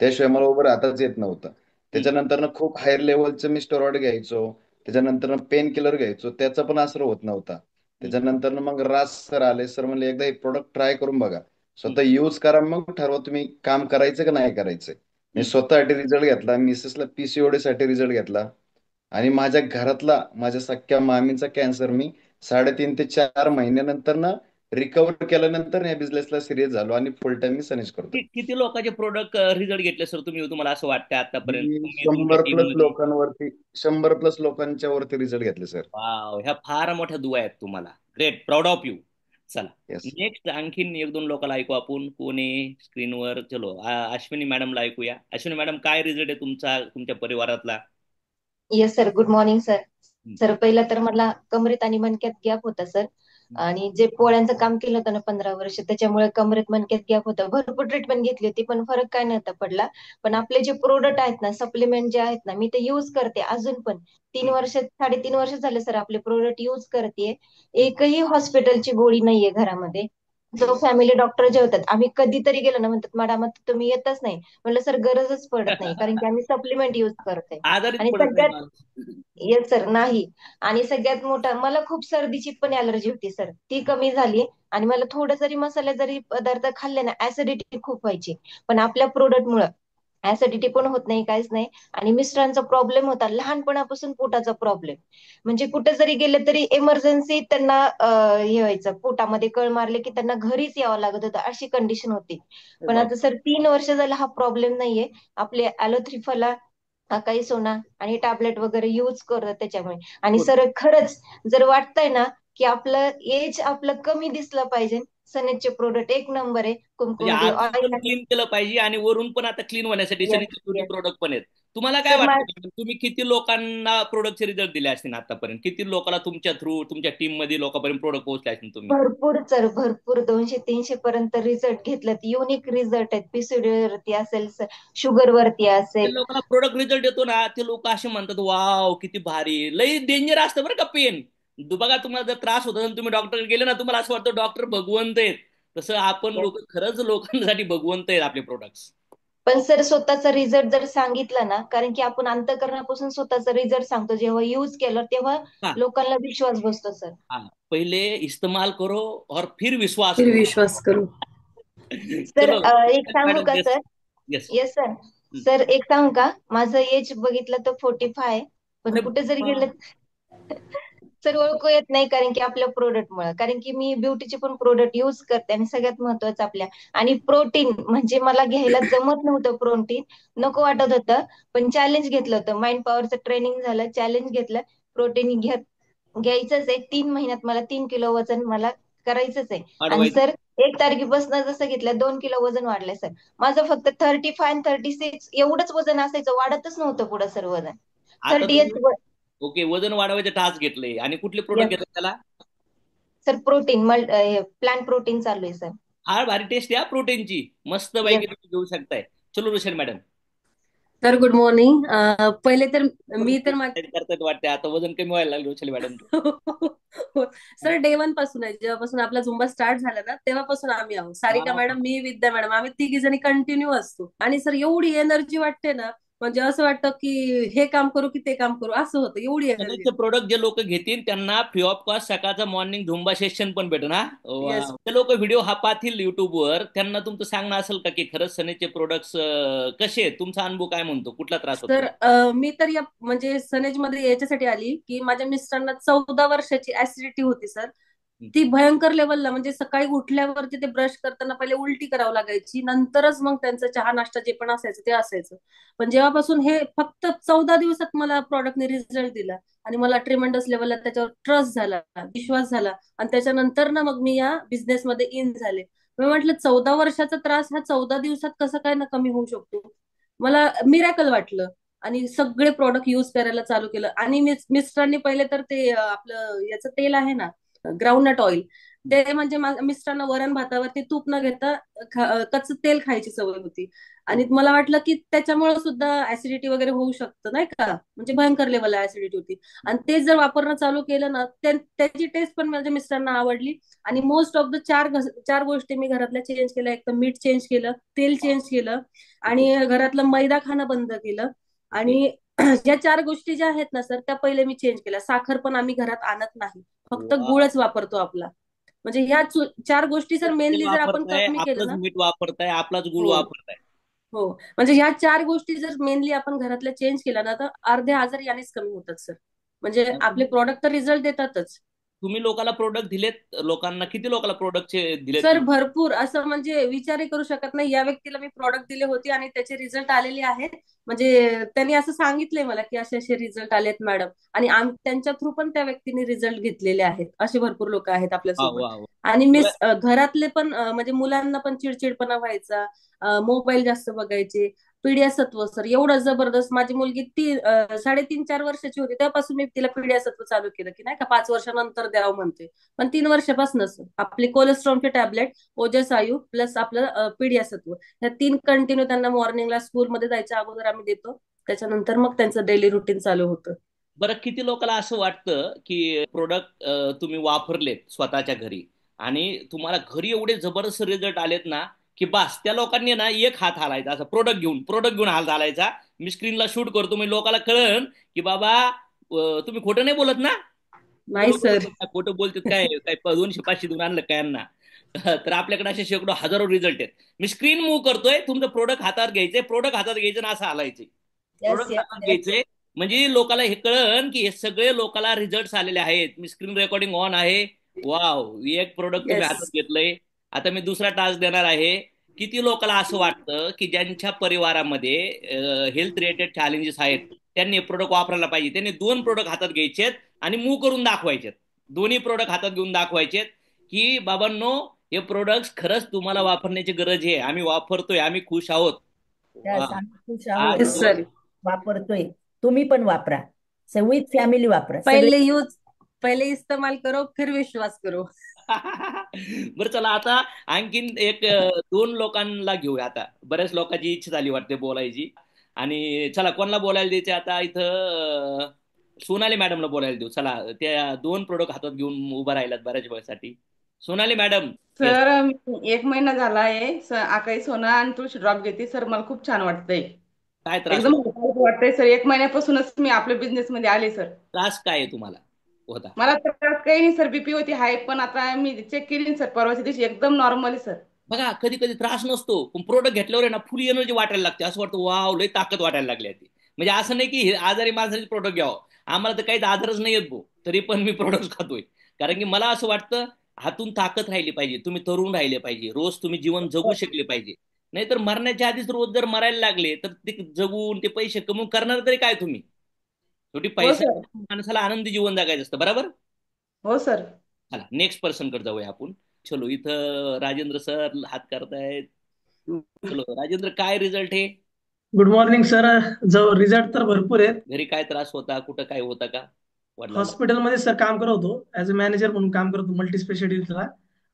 S6: त्याशिवाय मला उभं राहताच येत नव्हतं. त्याच्यानंतर खूप हायर लेवलचं मी स्टेरॉइड घ्यायचो, त्याच्यानंतर पेन किलर घ्यायचो, त्याचा पण असर होत नव्हता. त्याच्यानंतर मग राज सर आले, सर म्हणले एकदा हे प्रोडक्ट ट्राय करून बघा, स्वतः यूज करा, मग ठरवा तुम्ही काम करायचं का नाही करायचं. मी स्वतःसाठी रिझल्ट घेतला, मिसेसला पीसीओडी साठी रिझल्ट घेतला, आणि माझ्या घरातला, माझ्या सख्या मामीचा कॅन्सर मी 3.5 ते 4 महिन्यानंतर ना रिकव्हर केल्यानंतर या बिझनेसला सिरियस झालो आणि फुल टाइम मी सनेज करतो.
S12: किती लोकांचे प्रोडक्ट रिझल्ट घेतले सर तुम्ही, तुम्हाला असं वाटतं आतापर्यंत?
S6: 100 प्लस लोकांच्या वरती रिझल्ट घेतले सर.
S12: वाव, ह्या फार मोठ्या दुआ आहेत तुम्हाला. Great, proud of you. चला, नेक्स्ट आणखीन 1-2 लोकांना ऐकू आपण. कोण आहे स्क्रीनवर? चलो, अश्विनी मॅडमला ऐकूया. अश्विनी मॅडम, काय रिझल्ट आहे तुमच्या परिवारातला?
S7: Yes sir, good morning sir. Sir, पहिला तर मला कमरेत आणि मणक्यात गॅप होता सर, आणि जे पोळ्यांचं काम केलं होतं ना 15 वर्ष, त्याच्यामुळे कमरेत मणक्यात गॅप होता. भरपूर ट्रीटमेंट घेतली होती पण फरक काय नव्हता पडला. पण आपले जे प्रोडक्ट आहेत ना, सप्लिमेंट जे आहेत ना, मी ते युज करते अजून पण. 3-3.5 वर्ष झाले सर आपले प्रोडक्ट युज करते. एकही हॉस्पिटलची गोळी नाहीये घरामध्ये. जो फॅमिली डॉक्टर जे होतात, आम्ही कधीतरी गेलो ना, म्हणतात मॅडम तुम्ही येतच नाही. म्हणलं सर, गरजच पडत नाही, कारण की आम्ही सप्लिमेंट युज करते. आणि सगळ्यात येस सर, नाही. आणि सगळ्यात मोठा, मला खूप सर्दीची पण ॲलर्जी होती सर, ती कमी झाली. आणि मला थोडं जरी मसाले जरी पदार्थ खाल्ले ना, ऍसिडिटी खूप व्हायची. पण आपल्या प्रोडक्टमुळे ऍसिडिटी पण होत नाही, काहीच नाही. आणि मिस्टरांचा प्रॉब्लेम होता लहानपणापासून, पोटाचा प्रॉब्लेम. म्हणजे कुठे जरी गेले तरी इमर्जन्सी त्यांना हे व्हायचं, पोटामध्ये कळ मारले की त्यांना घरीच यावं लागत होतं, अशी कंडिशन होती. पण आता सर 3 वर्ष झाला हा प्रॉब्लेम नाहीये. आपले ॲलोथ्रिफला, काही सोना आणि टॅबलेट वगैरे युज करत त्याच्यामुळे. आणि सर, खरंच जर वाटतंय ना की आपलं एज आपलं कमी दिसलं पाहिजे, सनेजचे प्रोडक्ट 1 नंबर आहे. कुमकुम
S12: क्लीन केलं पाहिजे, आणि वरून पण आता क्लीन होण्यासाठी सनेजचे प्रोडक्ट पण आहेत. तुम्हाला काय वाटतं, तुम्ही किती लोकांना प्रोडक्टचे रिझल्ट दिले असतील आतापर्यंत? किती लोकांना तुमच्या थ्रू, तुमच्या टीम मध्ये लोकांपर्यंत प्रोडक्ट पोहोचले असतील तुम्ही?
S7: भरपूर सर, भरपूर. 200-300 पर्यंत रिझल्ट घेतलं. युनिक रिझल्ट आहेत. पीसीओडी वरती असेल, शुगर वरती असेल.
S12: लोकांना प्रोडक्ट रिझल्ट येतो ना, ते लोक असे म्हणतात वाव किती भारी. लई डेंजर असतं बरं का पेन. बघा, तुम्हाला जर त्रास होत असेल, तुम्ही डॉक्टर गेले ना, तुम्हाला असं वाटतं डॉक्टर भगवंत आहेत. तसं आपण लोक खरंच लोकांसाठी भगवंत आहेत आपले प्रोडक्ट्स.
S7: पण सर, स्वतःचा रिझल्ट जर सांगितलं ना, कारण की आपण अंतःकरणापासून स्वतःचा रिझल्ट सांगतो, जेव्हा युज केलं तेव्हा लोकांना विश्वास बसतो सर.
S12: पहिले इस्तेमाल करो और फिर विश्वास
S8: करो.
S7: सर, एक सांगू का सर? Yes sir. सर, एक सांगू का? माझं एज बघितलं तर 45 आहे. पण कुठे जरी गेलं सर ओळखू येत नाही, कारण की आपल्या प्रोडक्टमुळे. कारण की मी ब्युटीचे पण प्रोडक्ट युज करते, आणि सगळ्यात महत्वाचं आपल्या. आणि प्रोटीन म्हणजे मला घ्यायला जमत नव्हतं, प्रोटीन नको वाटत होतं. पण चॅलेंज घेतलं होतं, माइंड पॉवरचं ट्रेनिंग झालं, चॅलेंज घेतलं, प्रोटीन घ्यायचंच आहे. 3 महिन्यात मला 3 किलो वजन मला करायचंच आहे. आणि
S12: वाढवायचं.
S7: सर 1 तारखेपासून जसं घेतलं 2 किलो वजन वाढलंय सर. माझं फक्त 35 आणि 36 एवढंच वजन असायचं, वाढतच नव्हतं पुढं सर वजन.
S12: आता
S7: 38
S12: तुम्ही ओके वजन वाढवायचे टास्क घेतले आणि कुठले प्रोडक्ट घेतले त्याला?
S7: सर प्रोटीन प्लांट प्रोटीन चालू आहे सर.
S12: फार भारी टेस्ट आहे प्रोटीनची, मस्त पैकी तुम्ही घेऊ शकताय. चलो Roshan madam.
S8: Sir good morning. पहिले तर मी तर
S12: करतात वाटते आता वजन कमी व्हायला लागलं रोशन मॅडम.
S8: सर डे 1 पासून आहे, जेव्हापासून आपला झुंबा स्टार्ट झाला ना तेव्हापासून आम्ही आहोत. सारिका मॅडम, मी, विद्या मॅडम, आम्ही तिघी जणी कंटिन्यू असतो. आणि सर एवढी एनर्जी वाटते ना, म्हणजे असं वाटतं की हे काम करू की ते काम करू, असं होतं. एवढी एनर्जी.
S12: प्रोडक्ट जे लोक घेतील त्यांना फ्री ऑफ कॉस्ट सकाळचं मॉर्निंग झुंबा सेशन पण भेटेल ना.
S8: Yes.
S12: ते लोक व्हिडिओ हा पाहतील युट्यूबवर, त्यांना तुमचं सांगणं असेल का की खरंच सनेचे प्रोडक्ट्स कसे आहेत, तुमचा अनुभव काय म्हणतो, कुठला त्रास होतो?
S8: तर मी तर या म्हणजे सनेज मध्ये याच्यासाठी आली की माझ्या मिस्टरांना 14 वर्षाची ऍसिडिटी होती सर. ती भयंकर लेवलला, म्हणजे सकाळी उठल्यावरती ते ब्रश करताना पहिले उलटी करावं लागायची, नंतरच मग त्यांचं चहा नाश्ता जे पण असायचं ते असायचं. पण जेव्हापासून हे फक्त 14 दिवसात मला प्रॉडक्टने रिझल्ट दिला आणि मला ट्रिमेंडस लेवलला त्याच्यावर ट्रस्ट झाला, विश्वास झाला. आणि त्याच्यानंतर ना मग मी या बिझनेसमध्ये इन झाले. मी म्हटलं 14 वर्षाचा त्रास हा 14 दिवसात कसं काय ना कमी होऊ शकतो. मला मिरॅकल वाटलं आणि सगळे प्रॉडक्ट युज करायला चालू केलं. आणि मिस्टरांनी पहिले तर ते आपलं याचं तेल आहे ना, ग्राउंडनट ऑइल, ते म्हणजे मिस्टरांना वरण भातावरती तूप न घेता कच्चं तेल खायची सवय होती. आणि मला वाटलं की त्याच्यामुळे सुद्धा ऍसिडिटी वगैरे होऊ शकतं नाही का, म्हणजे भयंकर लेवलला ऍसिडिटी होती. आणि ते जर वापरणं चालू केलं ना, त्याची टेस्ट पण माझ्या मिस्टरांना आवडली. आणि मोस्ट ऑफ द चार गोष्टी मी घरातल्या चेंज केल्या. एक तर मीठ चेंज केलं, तेल चेंज केलं, आणि घरातलं मैदा खाणं बंद केलं. आणि या 4 गोष्टी ज्या आहेत ना सर, त्या पहिले मी चेंज केल्या. साखर पण आम्ही घरात आणत नाही, फक्त गुळच वापरतो आपला. म्हणजे ह्या 4 गोष्टी सर मेनली जर आपण कमी केलं ना,
S12: मीठ वापरताय, आपलाच गुळ
S8: हो.
S12: वापरताय.
S8: हो, म्हणजे ह्या 4 गोष्टी जर मेनली आपण घरातल्या चेंज केल्या ना, तर अर्धे आजार यानेच कमी होतात सर. म्हणजे आपले प्रॉडक्ट तर रिझल्ट देतातच.
S12: तुम्ही लोकांना प्रोडक्ट दिलेत, लोकांना किती लोकांना प्रोडक्टचे दिलेत?
S8: सर भरपूर, असं म्हणजे विचारही करू शकत नाही. या व्यक्तीला मी प्रॉडक्ट दिले होते आणि त्याचे रिझल्ट आलेले आहेत. म्हणजे त्यांनी असं सांगितलंय मला की असे असे रिझल्ट आलेत मॅडम, आणि त्यांच्या थ्रू पण त्या व्यक्तीने रिझल्ट घेतलेले आहेत. असे भरपूर लोक आहेत आपल्यासोबत. आणि घरातले पण म्हणजे मुलांना पण चिडचिडपणा व्हायचा, मोबाईल जास्त बघायचे, पिढ्या सत्व सर एवढं जबरदस्त. माझी मुलगी 3.5-4 वर्षाची होती तेव्हापासून मी तिला पिढ्या सत्व चालू केलं की नाही का 5 वर्षानंतर द्यावं म्हणते. पण 3 वर्षापासूनच आपली कोलेस्ट्रॉलचे टॅबलेट, ओजस आयु प्लस आपलं पिढ्या सत्व, ह्या 3 कंटिन्यू त्यांना मॉर्निंगला स्कूलमध्ये जायच्या अगोदर आम्ही देतो. त्याच्यानंतर मग त्यांचं डेली रुटीन चालू होतं.
S12: बरं, किती लोकांना असं वाटतं की प्रोडक्ट तुम्ही वापरलेत स्वतःच्या घरी आणि तुम्हाला घरी एवढे जबरदस्त रिझल्ट आलेत ना की बस त्या लोकांनी ना एक हात हालायचा, असं प्रोडक्ट घेऊन हात हालायचा. मी स्क्रीनला शूट करतो, मी लोकांना कळन की बाबा तुम्ही खोटं नाही बोलत ना.
S8: नाही सर,
S12: खोटं बोलतात काय 200-500 देऊन आणलं काय यांना. तर आपल्याकडे असे शेकडो हजारो रिझल्ट आहेत. मी स्क्रीन मूव्ह करतोय, तुमचं प्रोडक्ट हातात घ्यायचं ना असं हालायचे. प्रोडक्ट हातात घ्यायचे म्हणजे लोकांना हे कळन की हे सगळे लोकांना रिझल्ट आलेले आहेत. मी स्क्रीन रेकॉर्डिंग ऑन आहे. वाव, एक प्रोडक्ट तुम्ही हातात घेतलंय. आता मी दुसरा टास्क देणार आहे. किती लोकांना असं वाटतं की ज्यांच्या परिवारामध्ये हेल्थ रिलेटेड चॅलेंजेस आहेत त्यांनी हे प्रोडक्ट वापरायला पाहिजे, त्यांनी 2 प्रोडक्ट हातात घ्यायचेत आणि मूव्ह करून दाखवायचेत. दोन्ही प्रोडक्ट हातात घेऊन दाखवायचेत की बाबांनो हे प्रोडक्ट खरंच तुम्हाला वापरण्याची गरज आहे, आम्ही वापरतोय, आम्ही खुश आहोत.
S14: खुश आहोत सर, वापरतोय. तुम्ही पण वापरा, विथ फॅमिली वापरा.
S8: पहिले इस्तेमाल करो फिर विश्वास करो.
S12: बरं चला, आता आणखीन 2 लोकांना घेऊया. आता बऱ्याच लोकांची इच्छा झाली वाटते बोलायची, आणि चला कोणाला बोलायला द्यायचे आता. इथं सोनाली मॅडमला बोलायला देऊ. चला, त्या 2 प्रोडक्ट हातात घेऊन उभा राहिलात बऱ्याच वेळासाठी. सोनाली मॅडम.
S4: सर 1 महिना झाला आहे आकाई सोना आणि तुळशी ड्रॉप घेते सर, मला खूप छान वाटतंय.
S12: काय त्रास
S4: एकदम वाटतंय सर. 1 महिन्यापासूनच मी आपल्या बिझनेस मध्ये आले सर.
S12: त्रास काय आहे तुम्हाला होता?
S4: मला त्रास काही नाही सर, बीपी होती हाय, पण आता मी चेक केली सर परवाच्या दिवशी, एकदम नॉर्मल आहे सर.
S12: बघा, कधी कधी त्रास नसतो, पण प्रोडक्ट घेतल्यावर आहे ना फुल एनर्जी वाटायला लागते. असं वाटतं वाव, लय ताकद वाटायला लागली आहे. म्हणजे असं नाही की आजारी माणसाचे प्रोडक्ट घ्यावं, आम्हाला तर काहीच आजारच नाही येत भाऊ, तरी पण मी प्रोडक्ट खातोय. कारण की मला असं वाटतं हातून ताकद राहिली पाहिजे, तुम्ही तरुण राहिले पाहिजे, रोज तुम्ही जीवन जगू शकले पाहिजे. नाहीतर मरण्याच्या आधीच रोज जर मरायला लागले तर ते जगून ते पैसे कमवून करणार तरी काय तुम्ही? शेवटी पैसा माणसाला आनंदी जीवन जगायचं असतं, बरोबर?
S9: हो सर.
S12: चला नेक्स्ट पर्सन कडे जाऊया आपण. चलो इथं राजेंद्र सर हात करतायत. चलो राजेंद्र, काय रिझल्ट आहे?
S9: Good morning sir. जो रिझल्ट तर भरपूर आहेत.
S12: घरी काय त्रास होता, कुठं काय होता का वडिलांना?
S9: हॉस्पिटलमध्ये सर काम करत होतो, ऍज अ मॅनेजर म्हणून काम करत होतो मल्टी स्पेशालिटीला.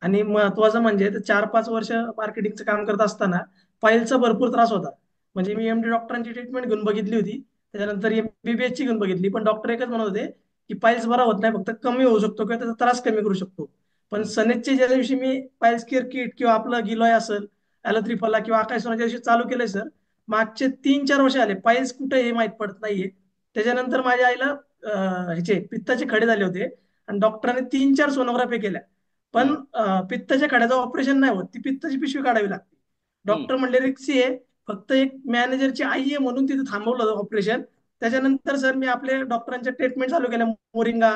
S9: आणि महत्वाचं म्हणजे 4-5 वर्ष मार्केटिंगचं काम करत असताना फाईलचा भरपूर त्रास होता. म्हणजे मी एमडी डॉक्टरांची ट्रीटमेंट घेऊन बघितली होती, त्याच्यानंतर एमबीबीएस ची घेऊन बघितली, पण डॉक्टर एकच म्हणत होते की फाईल्स बरा होत नाही, फक्त कमी होऊ शकतो किंवा त्याचा त्रास कमी करू शकतो. पण सनेजचे ज्या दिवशी मी फाईल्स केअर किट किंवा आपलं गिलॉय असेल, ॲलोथ्रिफला किंवा आकाश सोनाच्या दिवशी चालू केलंय सर, मागचे 3-4 वर्ष आले फाईल्स कुठे हे माहित पडत नाहीये. त्याच्यानंतर माझ्या आईला ह्याचे पित्ताचे खडे झाले होते आणि डॉक्टरांनी 3-4 सोनोग्राफी केल्या, पण पित्ताच्या खड्याचं ऑपरेशन नाही होत, ती पित्ताची पिशवी काढावी लागते. डॉक्टर म्हणले रिक्सी आहे, फक्त एक मॅनेजरची आई आहे म्हणून तिथे थांबवलं ऑपरेशन. त्याच्यानंतर सर मी आपल्या डॉक्टरांच्या ट्रीटमेंट चालू केल्या, मोरिंगा,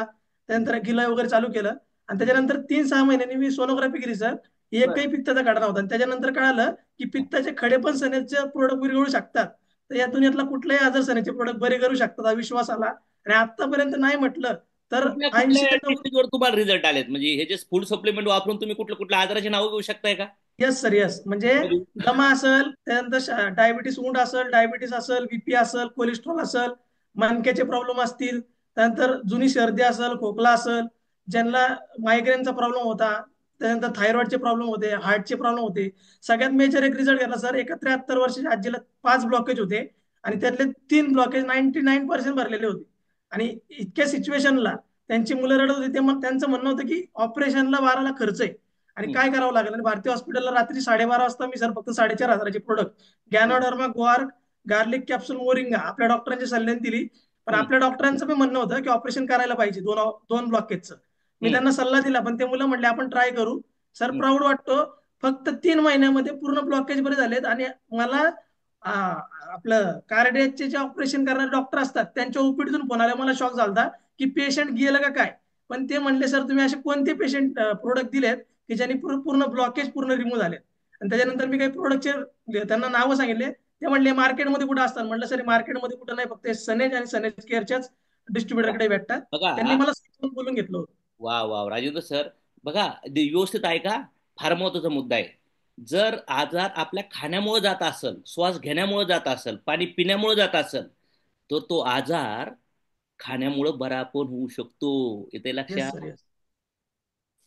S9: त्यानंतर गिलॉय वगैरे चालू केलं. आणि त्याच्यानंतर 3-6 महिन्यांनी मी सोनोग्राफी केली सर, एकही पित्ताचा खडा नव्हता. आणि त्याच्यानंतर कळालं की पित्ताचे खडे पण सनेचे प्रोडक्ट विरघळू शकतात. तर या दुनियातला कुठलाही आजार सनेचे प्रोडक्ट बरे करू शकतात, हा विश्वास आला. आणि आतापर्यंत नाही म्हटलं तर
S12: कुठल्या
S9: 80
S12: कुठल्या
S9: ते 90.
S12: डिसीजवर तुम्हाला रिझल्ट आलेत? म्हणजे हे जे फूड सप्लिमेंट वापरून तुम्ही कुठल्या कुठल्या आजाराची नावं घेऊ शकताय का?
S9: Yes sir, yes. म्हणजे दमा असेल, त्यानंतर डायबिटीस उंड असेल, डायबिटीस असेल, बीपी असेल, कोलेस्ट्रॉल असेल, मणक्याचे प्रॉब्लेम असतील, त्यानंतर जुनी सर्दी असेल, खोकला असेल, ज्यांना मायग्रेनचा प्रॉब्लेम होता, त्यानंतर थायरॉइडचे प्रॉब्लेम होते, हार्टचे प्रॉब्लेम होते. सगळ्यात मेजर एक रिझल्ट घेतला सर, एका 73 वर्षाच्या आजीला 5 ब्लॉकेज होते आणि त्यातले 3 ब्लॉकेज 99% भरलेले होते. आणि इतक्या सिच्युएशनला त्यांची मुलं रडत होती, ते मग त्यांचं म्हणणं होतं की ऑपरेशनला 12 लाख खर्च आहे आणि काय करावं लागेल. आणि भारतीय हॉस्पिटलला रात्री 12:30 वाजता मी सर फक्त 4,500 प्रोडक्ट गॅनोडर्मा, ग्वार्क, गार्लिक कॅप्सूल, मोरिंगा आपल्या डॉक्टरांच्या सल्ल्याने दिली. पण आपल्या डॉक्टरांचं पण म्हणणं होतं की ऑपरेशन करायला पाहिजे 2 ब्लॉकेजचं. मी त्यांना सल्ला दिला, पण ते मुलं म्हणले आपण ट्राय करू. सर प्राऊड वाटतो, फक्त 3 महिन्यामध्ये पूर्ण ब्लॉकेज बरे झालेत. आणि मला आपलं कार्डियाकचे जे ऑपरेशन करणारे डॉक्टर असतात त्यांच्या ओपीडीतून फोन आला, मला शॉक झाला की पेशंट गेलं का काय. पण ते म्हणले सर तुम्ही असे कोणते पेशंट प्रोडक्ट दिलेत की ज्यांनी पूर्ण ब्लॉकेज पूर्ण रिमूव्ह झाले. आणि त्याच्यानंतर मी काही प्रोडक्टचे त्यांना नावं सांगितले, ते म्हणले मार्केटमध्ये कुठं असतात. म्हटलं सर मार्केटमध्ये कुठं नाही, फक्त सनेज आणि सनेज केअरच्याच डिस्ट्रीब्युटरकडे भेटतात. त्यांनी मला बोलून घेतलं होतं.
S12: वा वा राजेंद्र सर, बघा व्यवस्थित आहे का? फार महत्वाचा मुद्दा आहे. जर आजार आपल्या खाण्यामुळे जात असेल, श्वास घेण्यामुळे जात असेल, पाणी पिण्यामुळे जात असेल, तर तो आजार खाण्यामुळे बरा पण होऊ शकतो. येते लक्षात?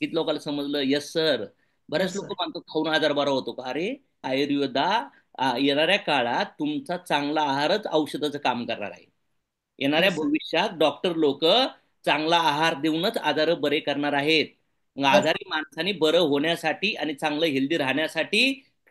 S12: किती लोकांना समजलं? Yes sir. बरेच लोक मानतात खाऊन आजार बरा होतो का? अरे आयुर्वेदा येणाऱ्या काळात तुमचा चांगला आहारच औषधाचं काम करणार आहे. येणाऱ्या भविष्यात डॉक्टर लोक चांगला आहार देऊनच आजार बरे करणार आहेत. आजारी माणसाने बरं होण्यासाठी आणि चांगलं हेल्दी राहण्यासाठी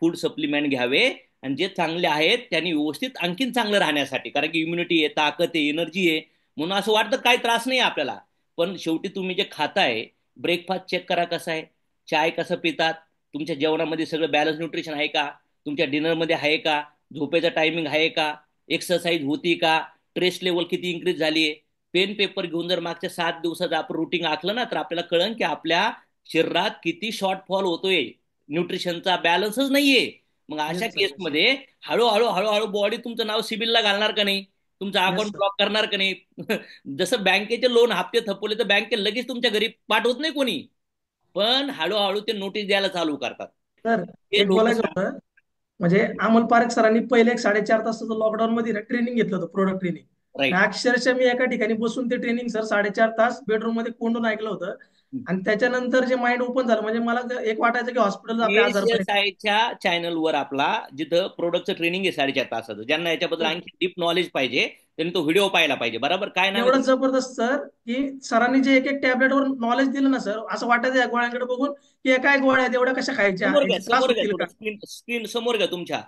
S12: फूड सप्लिमेंट घ्यावे, आणि जे चांगले आहेत त्यांनी व्यवस्थित आणखीन चांगलं राहण्यासाठी. कारण की इम्युनिटी आहे, ताकद आहे, एनर्जी आहे, म्हणून असं वाटतं काही त्रास नाही आपल्याला. पण शेवटी तुम्ही जे खाताय, ब्रेकफास्ट चेक करा कसा आहे, चाय कसं पितात, तुमच्या जेवणामध्ये सगळं बॅलन्स न्यूट्रिशन आहे का, तुमच्या डिनरमध्ये आहे का, झोपेचा टायमिंग आहे का, एक्सरसाइज होती का, स्ट्रेस लेवल किती इन्क्रीज झाली आहे. पेन पेपर घेऊन जर मागच्या 7 दिवसाचं आपण रुटीन आखलं ना, तर आपल्याला कळन की आपल्या शरीरात किती शॉर्टफॉल होतोय, न्यूट्रिशनचा बॅलन्सच नाहीये. मग अशा केसमध्ये हळूहळू हळूहळू बॉडी तुमचं नाव सिबिलला घालणार का नाही, तुमचं अकाउंट ब्लॉक करणार का नाही. जसं बँकेचे लोन हप्ते थपवले तर बँकेत लगेच तुमच्या घरी पाठवत नाही कोणी, पण हळूहळू ते नोटीस द्यायला चालू करतात.
S9: सर एक बोलायचं होतं, म्हणजे अमोल पारेख सरांनी पहिले एक 4.5 तासाचं लॉकडाऊन मध्ये ट्रेनिंग घेतलं होतं, प्रोडक्ट ट्रेनिंग. अक्षरशः मी एका ठिकाणी बसून ते ट्रेनिंग सर 4.5 तास बेडरूम मध्ये कोंडून ऐकलं होतं. आणि त्याच्यानंतर जे माइंड ओपन झालं, म्हणजे मला एक वाटायचं की
S12: हॉस्पिटलच्या चॅनलवर आपला जिथं प्रोडक्टचं ट्रेनिंग आहे 4.5 तासाचं, ज्यांना याच्याबद्दल आणखी डीप नॉलेज पाहिजे त्यांनी तो व्हिडिओ पाहायला पाहिजे. बरोबर? काय नाही
S9: एवढं जबरदस्त सर की सरांनी जे एक टॅबलेटवर नॉलेज दिलं ना सर, असं वाटायचं या गोळ्यांकडे बघून की काय गोळ्या आहेत एवढ्या कशा खायच्या.
S12: स्क्रीन समोर घ्या, तुमच्या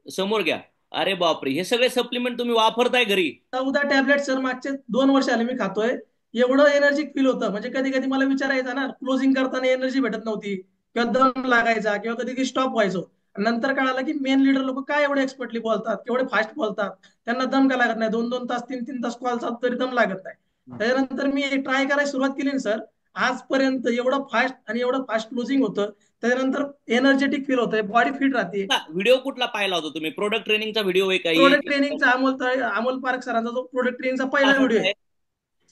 S12: समोर घ्या. अरे बापरे, हे सगळे सप्लिमेंट तुम्ही वापरताय घरी?
S9: 14 टॅबलेट सर मागचे 2 वर्ष आले मी खातोय. एवढं एनर्जिक फील होतं, म्हणजे कधी कधी मला विचारायचं ना, क्लोजिंग करताना एनर्जी भेटत नव्हती किंवा दम लागायचा किंवा कधी कधी स्टॉप व्हायचो. नंतर कळालं की मेन लीडर लोक काय एवढे एक्सपर्टली बोलतात, केवढे फास्ट बोलतात, त्यांना दम का लागत नाही. 2-2 तास 3-3 तास कॉल चालतो तरी दम लागत नाही. त्याच्यानंतर मी ट्राय करायला सुरुवात केली ना सर, आजपर्यंत एवढं फास्ट आणि एवढं फास्ट क्लोजिंग होतं. त्याच्यानंतर एनर्जेटिक फील होतंय, बॉडी फिट राहते.
S12: व्हिडिओ कुठला पाहिला होता तुम्ही? प्रोडक्ट ट्रेनिंगचा व्हिडिओ आहे का?
S9: प्रोडक्ट ट्रेनिंगचा अमोल पारेख सरांचा जो प्रोडक्ट ट्रेनिंगचा पहिला व्हिडिओ आहे,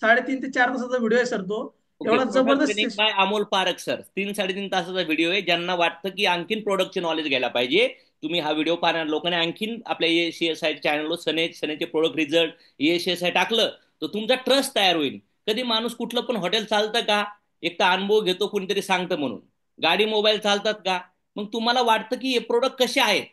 S9: 3.5 ते 4 तासाचा व्हिडिओ आहे सर तो. एवढा जबरदस्त
S12: ट्रेनिंग बाय अमोल पारख सर. 3-3.5 तासाचा व्हिडिओ आहे. ज्यांना वाटतं की आणखीन प्रोडक्टचे नॉलेज घ्यायला पाहिजे, तुम्ही हा व्हिडिओ पाहणार. लोकांनी आणखीन आपल्या ESCSI चॅनलवर सनेचे प्रोडक्ट रिझल्ट ESCSI टाकलं तर तुमचा ट्रस्ट तयार होईल. कधी माणूस कुठलं पण हॉटेल चालतं का? एक तर अनुभव घेतो, कुणीतरी सांगतं म्हणून. गाडी मोबाईल चालतात का? मग तुम्हाला वाटतं की हे प्रोडक्ट कसे आहेत,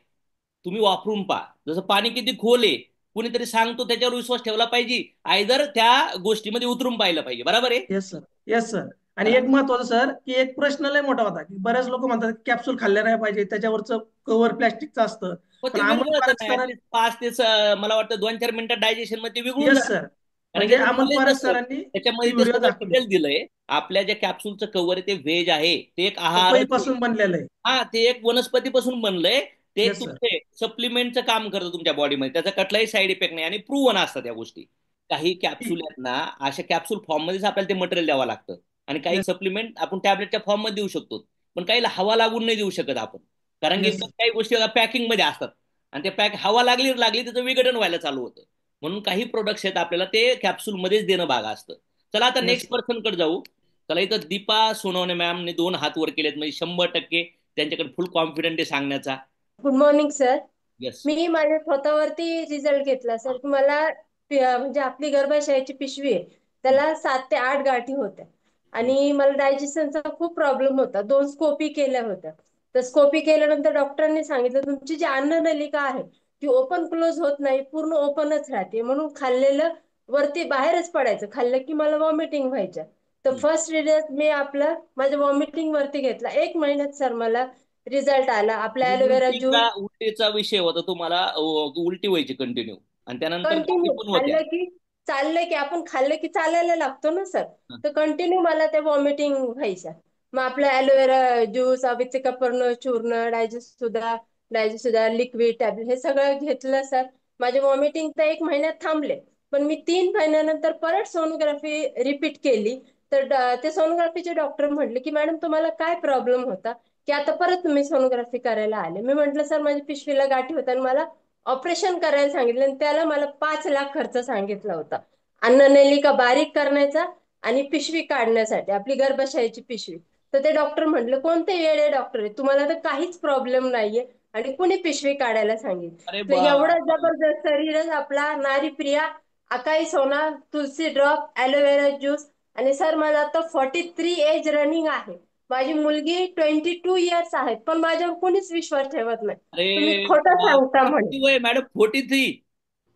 S12: तुम्ही वापरून पहा. जसं पाणी किती खोल आहे, कुणीतरी सांगतो त्याच्यावर विश्वास ठेवला पाहिजे, आयदर त्या गोष्टीमध्ये उतरून पाहिलं पाहिजे. बरोबर आहे?
S9: Yes sir, yes sir. आणि एक महत्वाचं सर, की एक प्रश्न लय मोठा होता की बरेच लोक म्हणतात कॅप्सूल खाल्ले नाही पाहिजे, त्याच्यावरचं कव्हर प्लास्टिकचं असतं. पण अमोल पारख सरांनी
S12: 5 ते मला वाटतं 2-4 मिनिटात डायजेशन मध्ये विघळून
S9: येस
S12: जातं.
S9: सर,
S12: कारण
S9: म्हणजे
S12: की
S9: अमोल
S12: knowledge
S9: पारख
S12: नसतं.
S9: सरांनी
S12: त्याच्यामध्ये ते
S9: व्हिडिओ
S12: सगळं
S9: दाखवले.
S12: डिटेल दिलंय. आपल्या ज्या कॅप्सूलचं कव्हर आहे ते व्हेज आहे, ते एक आहार
S9: पपईपासून बनलेलं आहे.
S12: हा, ते एक वनस्पतीपासून बनलंय. ते
S9: Yes, sir.
S12: तुमचे सप्लिमेंटचं काम करतं तुमच्या बॉडीमध्ये. त्याचा कुठलाही साईड इफेक्ट नाही आणि प्रूव्हन असतात त्या गोष्टी. काही कॅप्सूल आहेत ना, अशा कॅप्सूल फॉर्म मध्येच आपल्याला ते मटेरियल द्यावं लागतं. आणि काही सप्लिमेंट आपण टॅबलेटच्या फॉर्म मध्ये देऊ शकतो, पण काही हवा लागून नाही देऊ शकत आपण. कारण की
S9: Yes.
S12: काही गोष्टी पॅकिंग मध्ये असतात आणि ते हवा लागली त्याचं विघटन व्हायला चालू होतं. म्हणून काही प्रोडक्ट्स आहेत आपल्याला ते कॅप्सूल मध्येच देणं भाग असतं. चला आता
S9: Yes.
S12: नेक्स्ट पर्सन कडे जाऊ. चला, इथं दीपा सोनवणे मॅमने 2 हात वर केलेत, म्हणजे 100% त्यांच्याकडे फुल कॉन्फिडंट आहे सांगण्याचा.
S15: Good morning sir.
S12: येस.
S15: मी माझ्या स्वतःवरती रिझल्ट घेतला सर. मला म्हणजे आपली गर्भाशयाची पिशवी आहे, त्याला 7 ते 8 गाठी होत्या आणि मला डायजेशनचा खूप प्रॉब्लेम होता. 2 स्कोपी केल्या होत्या. तर स्कोपी केल्यानंतर डॉक्टरांनी सांगितलं तुमची जी अन्ननलिका आहे ती ओपन क्लोज होत नाही, पूर्ण ओपनच राहते, म्हणून खाल्लेलं वरती बाहेरच पडायचं. खाल्लं की मला वॉमिटिंग व्हायच्या. तर फर्स्ट रिझल्ट मी आपलं माझ्या वॉमिटिंग वरती घेतला. 1 महिन्यात सर मला रिझल्ट आला. आपला ॲलोवेरा ज्यूस
S12: उलटीचा विषय होता तुम्हाला, उलटी व्हायची कंटिन्यू आणि त्यानंतर गाठी
S15: कंटिन्यू
S12: पण होत्या.
S15: चाललं की आपण खाल्लं की चालायला लागतो ना सर. तर कंटिन्यू मला ते वॉमिटिंग व्हायच्या. मग आपलं ॲलोवेरा ज्यूस, अभितिकपर्ण चूर्ण, डायजेस्टुदा लिक्विड टॅब्लेट हे सगळं घेतलं सर. माझे वॉमिटिंग तर 1 महिन्यात थांबले, पण मी 3 महिन्यानंतर परत सोनोग्राफी रिपीट केली. तर ते सोनोग्राफीचे डॉक्टर म्हटले की मॅडम तुम्हाला काय प्रॉब्लेम होता की आता परत तुम्ही सोनोग्राफी करायला आले. मी म्हटलं सर माझी पिशवीला गाठी होत्या आणि मला ऑपरेशन करायला सांगितलं आणि त्याला मला 5 लाख खर्च सांगितला होता. अन्ननलिका बारीक करण्याचा आणि पिशवी काढण्यासाठी, आपली गर्भाशयाची पिशवी. तर ते डॉक्टर म्हटलं कोणते येडे डॉक्टर आहे, तुम्हाला तर काहीच प्रॉब्लेम नाहीये आणि कुणी पिशवी काढायला सांगितलं.
S12: अरे
S15: तर एवढा जबरदस्त शरीरच आपला नारी प्रिया, अकाई सोना, तुलसी ड्रॉप, ॲलोवेरा ज्यूस. आणि सर माझं आता 43 एज रनिंग आहे. माझी मुलगी 22 इयर्स आहे, पण माझ्यावर कोणीच विश्वास ठेवत नाही. तुम्ही
S12: अरे
S15: खोटं सांगता म्हणे.
S12: किती वय मॅडम? 43?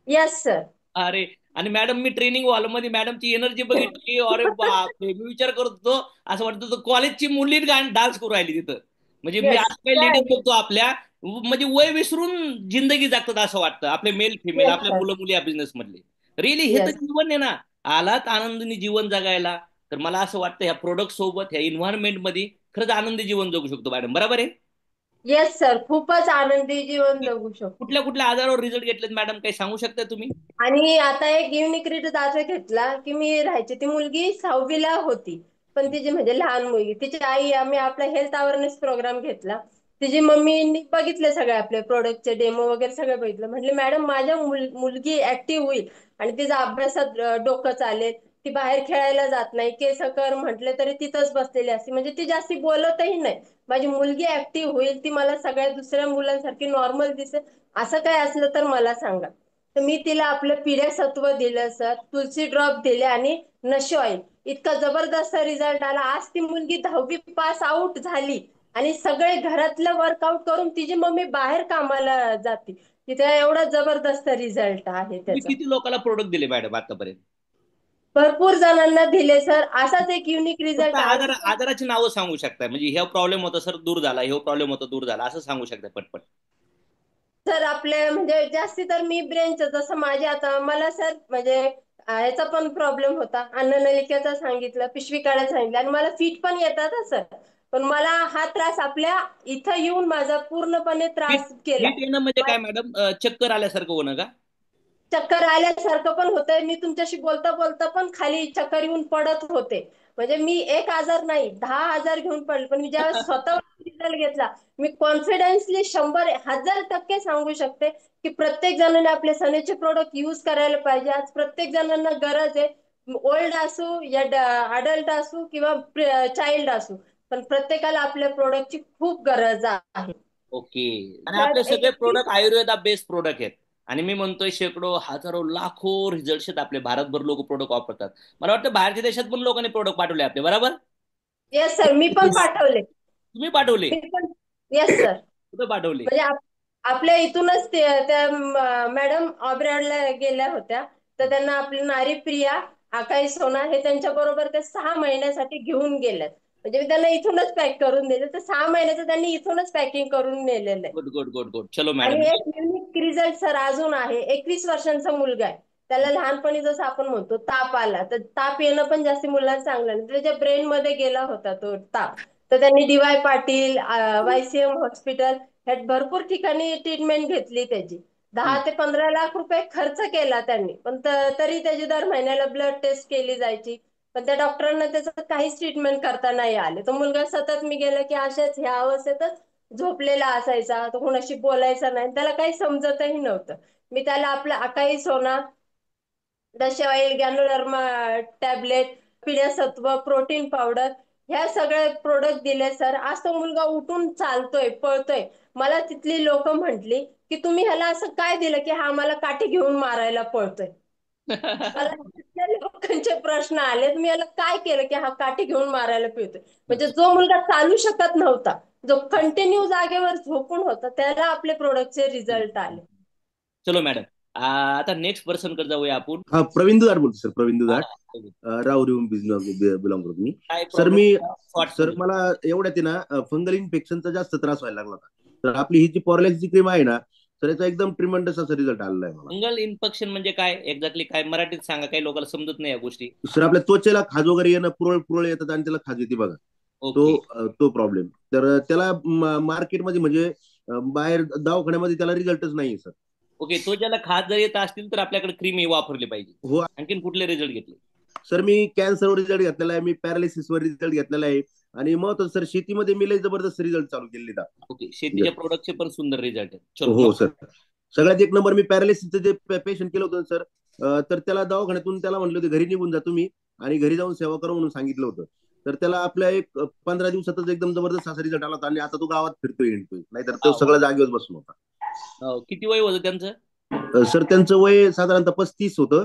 S15: Yes sir.
S12: अरे, आणि मॅडम मी ट्रेनिंग हॉल मध्ये मॅडमची एनर्जी बघितली, अरे बापरे, मी विचार करत होतो असं वाटत होतं कॉलेजची मुली डान्स करू राहिली तिथं. म्हणजे मी आज काही लेडीज बघतो आपल्या, म्हणजे वय विसरून जिंदगी जगतात असं वाटतं. आपले मेल फिमेल, आपल्या मुलं मुली या बिझनेस मधले. रिअली हे तर जीवन आहे ना. आलात आनंदीने जीवन जगायला, तर मला असं वाटतं ह्या प्रोडक्ट सोबत, ह्या एन्व्हायरमेंट मध्ये खरंच आनंदी जीवन जगू शकतो मॅडम. बरोबर आहे?
S15: येस सर, खूपच आनंदी जीवन जगू शकतो.
S12: कुठल्या कुठल्या आजारावर रिझल्ट घेतलेत मॅडम, काही सांगू शकता तुम्ही?
S15: आणि आता एक युनिक रिझल्ट असा घेतला की मी राहायची, ती मुलगी 6वीला होती, पण तिची म्हणजे लहान मुलगी, तिची आई, आम्ही आपला हेल्थ अवेअरनेस प्रोग्राम घेतला. तिची मम्मीनी बघितले सगळे आपले प्रोडक्टचे डेमो वगैरे सगळं बघितलं. म्हटले मॅडम माझ्या मुलगी ऍक्टिव्ह होईल आणि तिचा अभ्यासात डोकं चालेल, ती बाहेर खेळायला जात नाही, केस कर म्हटले तरी तिथंच बसलेली असते, म्हणजे ती जास्ती बोलतही नाही. माझी मुलगी ऍक्टिव्ह होईल, ती मला सगळ्या दुसऱ्या मुलांसारखी नॉर्मल दिसेल. असं काय असलं तर मला सांगा. तर मी तिला आपलं पिढ्या सत्व दिलं सर, तुलसी ड्रॉप दिले आणि नशे ऑइल. इतका जबरदस्त रिझल्ट आला. आज ती मुलगी 10वी पास आउट झाली आणि सगळे घरातलं वर्कआउट करून तिची मम्मी बाहेर कामाला जाते. तिथे एवढा जबरदस्त रिझल्ट आहे
S12: तुम्ही
S15: त्याचा.
S12: किती लोकांना प्रोडक्ट दिले मॅडम आतापर्यंत?
S15: भरपूर जणांना दिले सर. असाच एक युनिक रिझल्ट
S12: आजाराची नावं सांगू शकता, म्हणजे हे प्रॉब्लेम होता सर दूर झाला, हे प्रॉब्लेम होता दूर झाला, असं सांगू शकता पटपट?
S15: सर आपले म्हणजे जास्ती तर मी ब्रेनचं, जसं माझे आता मला सर म्हणजे ह्याचा पण प्रॉब्लेम होता, अन्ननलिकेचा सांगितलं, पिशवी काढायला सांगितलं आणि मला फिट पण येतात सर. पण मला हा त्रास आपल्या इथं येऊन माझा पूर्णपणे त्रास केला.
S12: हिट येणं म्हणजे काय मॅडम? चक्कर आल्यासारखं होणं का?
S15: चक्कर आल्यासारखं पण होतंय. मी तुमच्याशी बोलता बोलता पण खाली चक्कर येऊन पडत होते. म्हणजे मी 1 आजार नाही 10 आजार घेऊन पडले. पण मी जेव्हा स्वतः रिझल्ट घेतला, मी कॉन्फिडन्सली 100% सांगू शकते की प्रत्येक जणांनी आपले सनेचे प्रोडक्ट युज करायला पाहिजे. आज प्रत्येक जणांना गरज आहे. ओल्ड असू या अडल्ट असू किंवा चाइल्ड असू, पण प्रत्येकाला आपल्या प्रोडक्टची खूप गरज आहे.
S12: ओके. आणि आपले सगळे प्रोडक्ट आयुर्वेदा बेस्ड प्रोडक्ट आहेत. आणि मी म्हणतोय शेकडो, हजारो, लाखो रिझल्ट आहेत आपले, भारतभर लोक प्रोडक्ट वापरतात. मला वाटतं बाहेरच्या देशात पण लोकांनी प्रोडक्ट पाठवले आपले, बरोबर?
S15: येस सर, मी पण पाठवले.
S12: तुम्ही पाठवले?
S15: मी पण. Yes sir.
S12: कुठे पाठवले?
S15: म्हणजे आपल्या इथूनच त्या मॅडम ऑब्रॉडला गेल्या होत्या, तर त्यांना आपली नारी प्रिया, आकाई सोना हे त्यांच्या बरोबर ते 6 महिन्यासाठी घेऊन गेल्यात. म्हणजे मी त्यांना इथूनच पॅक करून दिले, तर 6 महिन्याचं त्यांनी इथूनच पॅकिंग करून नेलेलं आहे.
S12: Good good good good. चलो
S15: आणि
S12: मॅडम.
S15: एक युनिक रिझल्ट सर अजून आहे. 21 वर्षांचा मुलगा आहे. त्याला लहानपणी जसं आपण म्हणतो ताप आला, तर ताप येणं पण जास्त मुलांना चांगलं नाही. त्याच्या ब्रेन मध्ये गेला होता तो ताप. तर त्यांनी DY पाटील, YCM हॉस्पिटल ह्यात भरपूर ठिकाणी ट्रीटमेंट घेतली त्याची. 10 ते 15 लाख रुपये खर्च केला त्यांनी, पण तरी त्याची दर महिन्याला ब्लड टेस्ट केली जायची. पण त्या डॉक्टरांना त्याचं काहीच ट्रीटमेंट करता नाही आले. तो मुलगा सतत मी गेलं की अशाच ह्या अवस्थेतच झोपलेला असायचा. तो कोणाशी बोलायचा नाही, त्याला काही समजतही नव्हतं. मी त्याला आपला अकाई सोना, दशे ऑइल, गॅनोडर्मा टॅबलेट, पिढ्यासत्व, प्रोटीन पावडर ह्या सगळे प्रोडक्ट दिले सर. आज तो मुलगा उठून चालतोय, पळतोय. मला तिथली लोक म्हटली की तुम्ही ह्याला असं काय दिलं की हा आम्हाला काठी घेऊन मारायला पळतोय. मला तिथल्या लोकांचे प्रश्न आले, मी याला काय केलं की हा काठी घेऊन मारायला पळतोय. म्हणजे जो मुलगा चालू शकत नव्हता, जो कंटिन्यू जागेवर झोपून होता, त्याला आपले प्रोडक्टचे रिझल्ट आले.
S12: चलो मॅडम, आता नेक्स्ट पर्सन कडे जाऊया आपण.
S16: हा, प्रवीण दुधाट बोलतो sir. Pravin Dudhat, Rahuri business belong करतो मी. सर सर मला एवढ्यात ना फंगल इन्फेक्शनचा जास्त त्रास व्हायला लागला होता. तर आपली ही जी पॉरलॅक्सची क्रीम आहे ना सर, याचा एकदम ट्रिमेंडस असा रिझल्ट आलेला आहे मला.
S12: फंगल इन्फेक्शन म्हणजे काय एक्झॅक्टली? काय मराठीत सांगा, काही लोकांना समजत नाही या गोष्टी.
S16: सर आपल्या त्वचेला खाज वगैरे येणं, पुरळ येतात आणि त्याला खाज येते बघा, तो प्रॉब्लेम. तर त्याला मार्केटमध्ये म्हणजे बाहेर दवाखान्यामध्ये त्याला रिझल्टच नाही सर.
S12: ओके. तो ज्याला खाज जर येत असतील तर आपल्याकडे क्रीम वापरली पाहिजे.
S16: हो.
S12: आणखीन कुठले रिझल्ट घेतले?
S16: सर मी कॅन्सरवर रिझल्ट घेतलेला आहे, मी पॅरालिसिसवर रिझल्ट घेतलेला आहे, आणि मग सर शेतीमध्ये मी लय जबरदस्त रिझल्ट चालू केलेला.
S12: ओके. शेतीच्या प्रोडक्टचे पण सुंदर रिझल्ट आहेत.
S16: हो सर. सगळ्यात एक नंबर, मी पॅरालिसिसचं जे पेशंट केलं होतं सर, तर त्याला दवाखान्यातून त्याला म्हणलं होतं घरी निघून जा तुम्ही आणि घरी जाऊन सेवा करा म्हणून सांगितलं होतं. तर त्याला आपल्या एक 15 दिवसातच एकदम जबरदस्त असा रिझल्ट आला होता. आणि आता तो गावात फिरतोय, नाहीतर तो सगळं जागेवर बसून होता.
S12: किती वय होतं त्यांचं?
S16: सर त्यांचं वय साधारणतः 35 होतं.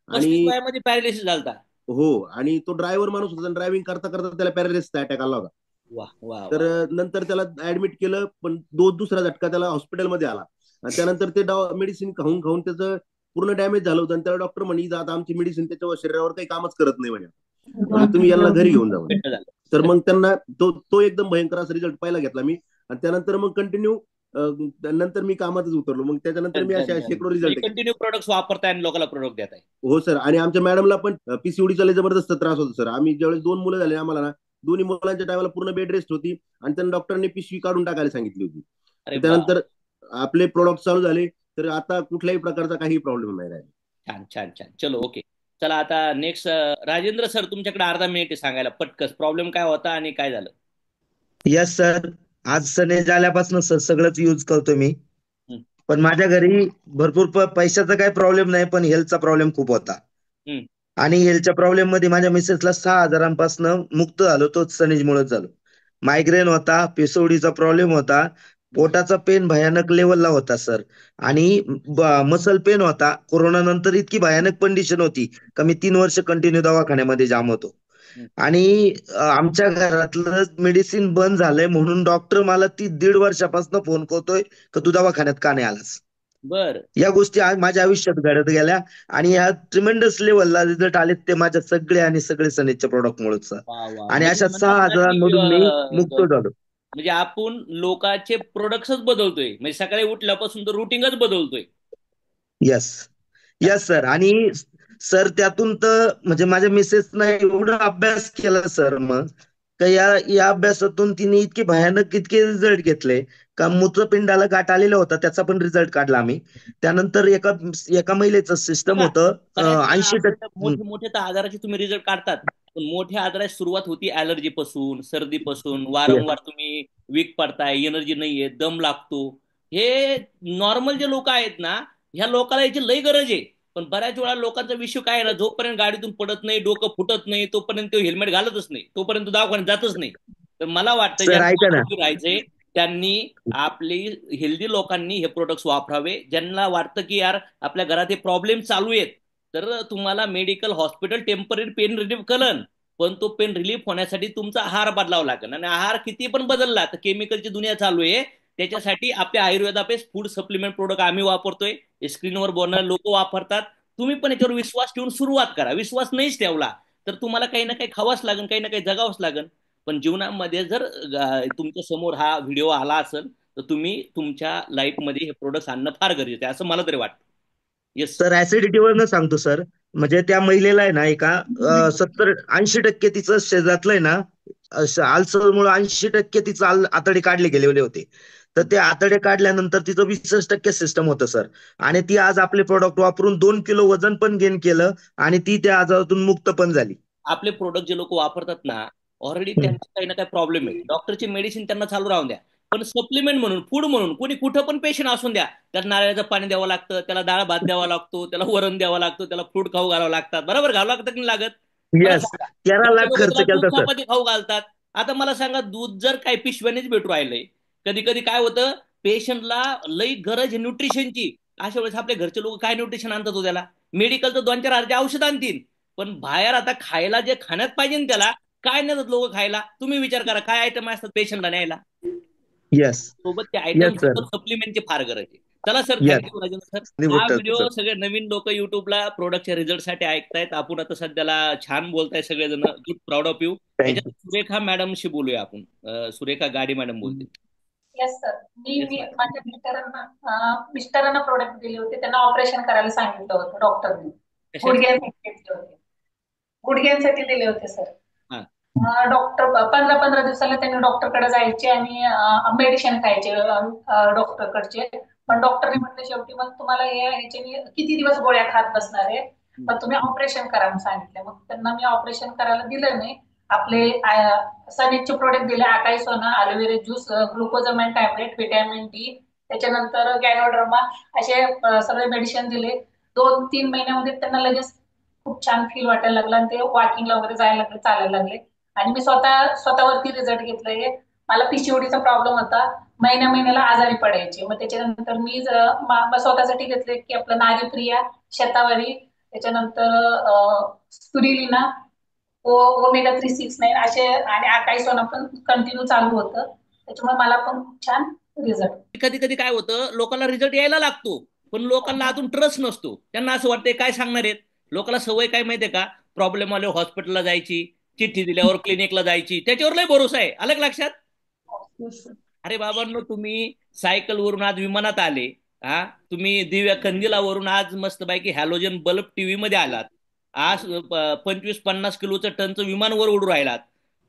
S16: आणि
S12: वयामध्ये पॅरालिसिस झाला?
S16: हो. आणि तो ड्रायव्हर माणूस होता, ड्रायव्हिंग करता करता त्याला पॅरालिसिसचा अटॅक आला होता. तर नंतर त्याला ऍडमिट केलं, पण दुसरा झटका त्याला हॉस्पिटलमध्ये आला. आणि त्यानंतर ते मेडिसिन खाऊन खाऊन त्याचं पूर्ण डॅमेज झालं होतं. आणि त्याला डॉक्टर म्हणे आता आमची मेडिसिन त्याच्या शरीरावर काही कामच करत नाही म्हणे, तुम्ही यांना घरी घेऊन जा. तर मग त्यांना तो एकदम भयंकर असा रिझल्ट पहिला घेतला मी. आणि त्यानंतर मग कंटिन्यू नंतर मी कामातच उतरलो. मग त्याच्यानंतर मी अशा शेकडो रिझल्ट
S12: कंटिन्यू प्रोडक्ट वापरताय आणि लोकांना प्रोडक्ट देत आहे.
S16: हो सर. आणि आमच्या मॅडमला पण PCODचा लय जबरदस्त त्रास होता सर. आम्ही ज्यावेळेस 2 मुलं झाले आम्हाला ना, दोन्ही मुलांच्या टायमाला पूर्ण बेड रेस्ट होती आणि त्यांना डॉक्टरांनी पिशवी काढून टाकायला सांगितली होती. त्यानंतर आपले प्रोडक्ट चालू झाले, तर आता कुठल्याही प्रकारचा काही प्रॉब्लेम नाही राहिला.
S12: छान छान छान. चलो ओके. चला आता नेक्स्ट राजेंद्र सर, तुमच्याकडे अर्धा मिनिट सांगायला पटकस प्रॉब्लेम काय होता आणि काय झालं.
S10: Yes sir. आज सने झाल्यापासून सर सगळंच यूज करतो मी. पण माझ्या घरी भरपूर पैशाचा काही प्रॉब्लेम नाही, पण हेल्थचा प्रॉब्लेम खूप होता. आणि हेल्थच्या प्रॉब्लेम मध्ये माझ्या मिसेसला 6,000पासून मुक्त झालो, तो सनेजमुळे झालो. मायग्रेन होता, PCODचा प्रॉब्लेम होता, पोटाचा पेन भयानक लेवलला होता सर, आणि मसल पेन होता. कोरोना नंतर इतकी भयानक कंडिशन होती का मी 3 वर्ष कंटिन्यू दवाखान्यामध्ये जाम होतो. आणि आमच्या घरातलं मेडिसिन बंद झालंय म्हणून डॉक्टर मला 1.5 वर्षापासून फोन करतोय की तू दवाखान्यात का नाही आलास. या गोष्टी माझ्या आयुष्यात घडत गेल्या आणि या ट्रिमेंडस लेवलला रिझल्ट आले ते माझ्या सगळे सनेजच्या प्रोडक्ट मुळेच. आणि अशा 6,000मधून मी मुक्त झालो.
S12: म्हणजे आपण लोकांचे प्रोडक्ट्सच बदलतोय, म्हणजे सकाळी उठल्यापासून तर रुटीनच बदलतोय.
S10: Yes yes sir. आणि सर त्यातून तर म्हणजे माझ्या मिसेसनं एवढा अभ्यास केला सर, मग या अभ्यासातून तिने इतके रिझल्ट घेतले का मूत्रपिंडाला गाठ आलेला होता, त्याचा पण रिझल्ट काढला आम्ही. त्यानंतर एका महिलेचं सिस्टम होतं 80%.
S12: मोठे तर आजाराचे तुम्ही रिझल्ट काढतात, पण मोठ्या आजाराची सुरुवात होती ऍलर्जी पासून, सर्दीपासून. वारंवार तुम्ही वीक पडताय, एनर्जी नाहीये, दम लागतो. हे नॉर्मल जे लोक आहेत ना, ह्या लोकांना याची लई गरज आहे. पण बऱ्याच वेळा लोकांचा विषय काय आहे ना, जोपर्यंत गाडीतून पडत नाही, डोकं फुटत नाही, तोपर्यंत तो हेल्मेट घालतच नाही, तोपर्यंत दवाखान्यात जातच नाही. तर मला वाटतं
S10: सर
S12: ज्यांना
S10: ऐका ना,
S12: आरोग्य राहायचंय त्यांनी आपली हेल्दी लोकांनी हे प्रोडक्ट्स वापरावे. ज्यांना वाटतं की यार आपल्या घरात हे प्रॉब्लेम चालू आहेत, तर तुम्हाला medical hospital temporary pain relief kiln, पण तो पेन रिलीफ होण्यासाठी तुमचा आहार बदलावा लागेल. आणि आहार किती पण बदलला तर केमिकलची दुनिया चालू आहे. त्याच्यासाठी आपल्या आयुर्वेदापेक्ष फूड सप्लिमेंट प्रोडक्ट आम्ही वापरतोय, स्क्रीनवर बोलणारे लोक वापरतात. तुम्ही पण याच्यावर विश्वास ठेवून सुरुवात करा. विश्वास नाहीच ठेवला तर तुम्हाला काही ना काही खावाच लागेल, काही ना काही जगावंच लागेल. पण जीवनामध्ये जर तुमच्या समोर हा व्हिडिओ आला असेल तर तुम्ही तुमच्या लाईफमध्ये हे प्रोडक्ट आणणं फार गरजेचं आहे असं मला तरी वाटतं. येस
S10: सर ऍसिडिटीवरनं सांगतो सर. म्हणजे त्या महिलेला आहे ना एका 70-80% तिचं शरीरातलं आहे ना अल्सरमुळे 80% तिचं आतडे काढले गेलेले होते. तर ते आतडे काढल्यानंतर तिचं 20% सिस्टम होतं सर. आणि ती आज आपले प्रोडक्ट वापरून 2 किलो वजन पण गेन केलं आणि ती त्या आजारातून मुक्त पण झाली.
S12: आपले प्रोडक्ट जे लोक वापरतात ना, ऑलरेडी त्यांचा काही ना काही प्रॉब्लेम आहे. डॉक्टरची मेडिसिन त्यांना चालू राहून द्या, पण सप्लिमेंट म्हणून, फूड म्हणून, कोणी कुठं पण पेशंट असून द्या, त्याला नारळाचं पाणी द्यावं लागतं, त्याला डाळ भात द्यावा लागतो, त्याला वरण द्यावं लागतं, त्याला फ्रूट खाऊ घालावं लागतात. बरोबर घालावं लागतं की नाही लागत? मला
S10: येस,
S12: सांगा.
S10: 13
S12: काही
S10: लाख
S12: लोक
S10: खर्च
S12: त्याला दूध
S10: केला सर.
S12: चपाती खाऊ घालतात. आता मला सांगा, दूध जर काही पिशव्यानेच भेटू राहिलंय, कधी कधी काय होतं, पेशंटला लई गरज आहे न्यूट्रिशनची, अशा वेळेस आपल्या घरचे लोक काय न्यूट्रिशन आणतात हो त्याला? मेडिकलचं 2-4 अर्धे औषध आणतील, पण बाहेर आता खायला जे खाण्यात पाहिजे ना त्याला काय नेतात लोक खायला? तुम्ही विचार करा काय आयटम असतात पेशंटला न्यायला.
S10: येस
S12: सोबत ते
S10: येस
S12: आयटम
S10: सर.
S12: सप्लिमेंटची फार गरज आहे. चला sir,
S10: yes
S12: thank you Rajendra sir. हा
S10: निवडतात
S12: व्हिडिओ
S10: सर.
S12: सगळे नवीन लोक युट्यूबला प्रोडक्टच्या रिझल्टसाठी ऐकतायत. आपण आता सध्याला छान बोलताय सगळेजण, good, proud of you.
S10: Thank you.
S12: याच्यात सुरेखा मॅडमशी बोलूया आपण. सुरेखा गाडी मॅडम बोलतील.
S17: Yes sir.
S12: Yes,
S17: मी
S12: ma'am.
S17: माझ्या मिस्टरांना प्रोडक्ट दिले होते, त्यांना ऑपरेशन करायला सांगितलं होतं डॉक्टरने.
S12: कशासाठी?
S17: गुडघ्यांसाठी दिले होते, गुडघ्यांसाठी दिले होते सर.
S12: हा.
S17: डॉक्टर 15-15 दिवसाला त्यांनी डॉक्टरकडे जायचे आणि मेडिसिन खायचे डॉक्टरकडचे. पण डॉक्टरने म्हटलं शेवटी मग तुम्हाला ह्याचे किती दिवस गोळ्या खात बसणार आहे, मग तुम्ही ऑपरेशन करा म्हणून सांगितलं. मग त्यांना मी ऑपरेशन करायला दिलं नाही. आपले सनेजचे प्रोडक्ट दिले, आकाई सोना, अलोवेरा ज्यूस, ग्लुकोजमॅन टॅबलेट, व्हिटॅमिन डी, त्याच्यानंतर गॅनोड्रमा, असे सगळे मेडिसिन दिले. 2-3 महिन्यामध्ये त्यांना लगेच खूप छान फील वाटायला लागला आणि ते वॉकिंगला वगैरे जायला लागले, चालायला लागले. आणि मी स्वतःवरती रिझल्ट घेतलाय. मला पीसीओडीचा प्रॉब्लेम होता, महिन्याला आजारी पडायचे. मग त्याच्यानंतर मी स्वतःसाठी घेतले की आपलं नारीप्रिया, शतावरी, त्याच्यानंतर स्पिरुलिना, ओमेगा 369 असे, आणि आकाई सोना पण कंटिन्यू चालू होतं. त्याच्यामुळे मला पण खूप छान रिझल्ट.
S12: कधी कधी काय होतं, लोकांना रिझल्ट यायला लागतो पण लोकांना अजून ट्रस्ट नसतो. त्यांना असं वाटतंय काय सांगणार आहेत. लोकांना सवय काय माहितीये का, प्रॉब्लेम आले हॉस्पिटलला जायची, चिठ्ठी दिल्यावर क्लिनिकला जायची, त्याच्यावर लय भरोसा आहे. आलं का लक्षात? अरे बाबांनो, तुम्ही सायकलवरून आज विमानात आले, हा, तुम्ही दिव्या कंदिलावरून आज मस्तपैकी हॅलोजन बल्ब टीव्ही मध्ये आलात, आज 25-50 किलोचं टनचं विमान वर उडू राहिलात,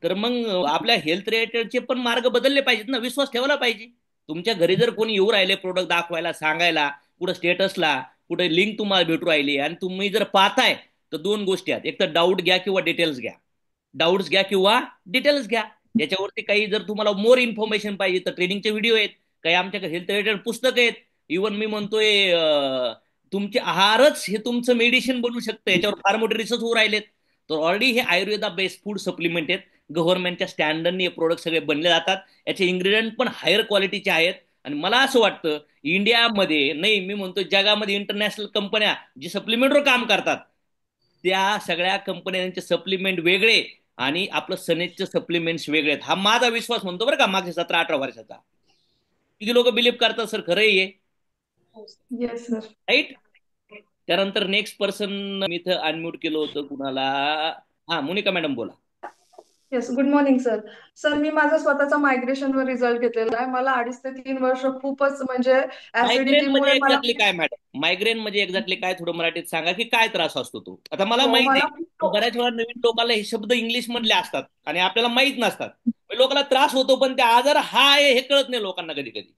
S12: तर मग आपल्या हेल्थ रिलेटेडचे पण मार्ग बदलले पाहिजेत ना, विश्वास ठेवला पाहिजे. तुमच्या घरी जर कोणी येऊ राहिले प्रोडक्ट दाखवायला, सांगायला, कुठं स्टेटसला, कुठे लिंक तुम्हाला भेटू राहिली आणि तुम्ही जर पाहताय, तर 2 गोष्टी आहेत, एक तर डाऊट घ्या किंवा डिटेल्स घ्या. डाऊट्स घ्या किंवा डिटेल्स घ्या. याच्यावरती काही जर तुम्हाला मोर इन्फॉर्मेशन पाहिजे तर ट्रेनिंगचे व्हिडिओ आहेत, काही आमच्याकडे हेल्थ रिलेटेड पुस्तक आहेत. इव्हन मी म्हणतोय तुमचे आहारच हे तुमचं मेडिसिन बनवू शकतं. याच्यावर फार मोठे रिसर्च होऊ राहिलेत. तर ऑलरेडी हे आयुर्वेदा बेस्ड फूड सप्लिमेंट आहेत. गव्हर्नमेंटच्या स्टँडर्डने हे प्रोडक्ट सगळे बनले जातात. याचे इन्ग्रेडियंट पण हायर क्वालिटीचे आहेत. आणि मला असं वाटतं इंडियामध्ये नाही, मी म्हणतो जगामध्ये इंटरनॅशनल कंपन्या जी सप्लिमेंटवर काम करतात, त्या सगळ्या कंपन्यांचे सप्लिमेंट वेगळे आणि आपलं सनेजचे सप्लिमेंट्स वेगळे आहेत. हा माझा विश्वास म्हणतो बरं का, मागच्या 17-18 वर्षाचा. किती लोक बिलीव्ह करतात सर, खरं आहे राईट? त्यानंतर नेक्स्ट पर्सन मी इथं अनम्यूट केलं होतं कुणाला. हा, मोनिका मॅडम बोला.
S18: Yes, good morning sir. Sir, मी माझा स्वतःचा मायग्रेशनवर रिझल्ट घेतलेला आहे. मला 2.5 ते 3 वर्ष खूपच म्हणजे
S12: मायग्रेन म्हणजे
S18: ऍसिडिटीमुळे मला
S12: एक्झॅक्टली काय मॅडम? मायग्रेन म्हणजे एक्झॅक्टली काय, थोडं मराठीत सांगा की काय त्रास असतो तो. आता मला माहिती आहे, बऱ्याच वेळा नवीन लोकांना हे शब्द इंग्लिश मधले असतात आणि आपल्याला माहित नसतात. लोकांना त्रास होतो पण ते आजार हा आहे हे कळत नाही लोकांना कधी कधी.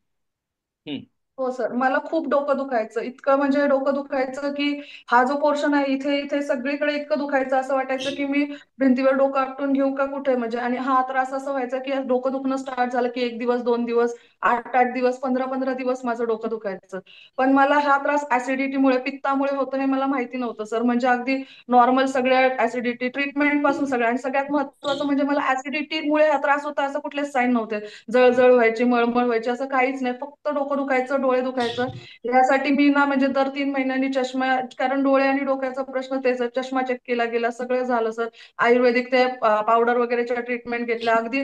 S18: हो सर, मला खूप डोकं दुखायचं, इतकं म्हणजे डोकं दुखायचं की हा जो पोर्शन आहे इथे इथे सगळीकडे इतकं दुखायचं, असं वाटायचं की मी भिंतीवर डोकं आपटून घेऊ का कुठे म्हणजे. आणि हा त्रास असं व्हायचा की डोकं दुखणं स्टार्ट झालं की 1 दिवस 2 दिवस 8 8 दिवस 15 15 दिवस माझं डोकं दुखायचं. पण मला हा त्रास ऍसिडिटीमुळे पित्तामुळे होतो हे मला माहिती नव्हतं सर. म्हणजे अगदी नॉर्मल सगळ्या ऍसिडिटी ट्रीटमेंट पासून सगळ्या, आणि सगळ्यात महत्वाचं म्हणजे मला ऍसिडिटीमुळे हा त्रास होता असं कुठलेच साईन नव्हते. जळजळ व्हायची, मळमळ व्हायची, असं काहीच नाही. फक्त डोकं दुखायचं, डोळे दुखायचं. यासाठी मी ना म्हणजे दर 3 महिन्यांनी चष्मा, कारण डोळे आणि डोक्याचा प्रश्न तेच आहे. चष्मा चेक केला गेला, सगळं झालं सर. आयुर्वेदिक ते पावडर वगैरेच्या ट्रीटमेंट घेतल्या. अगदी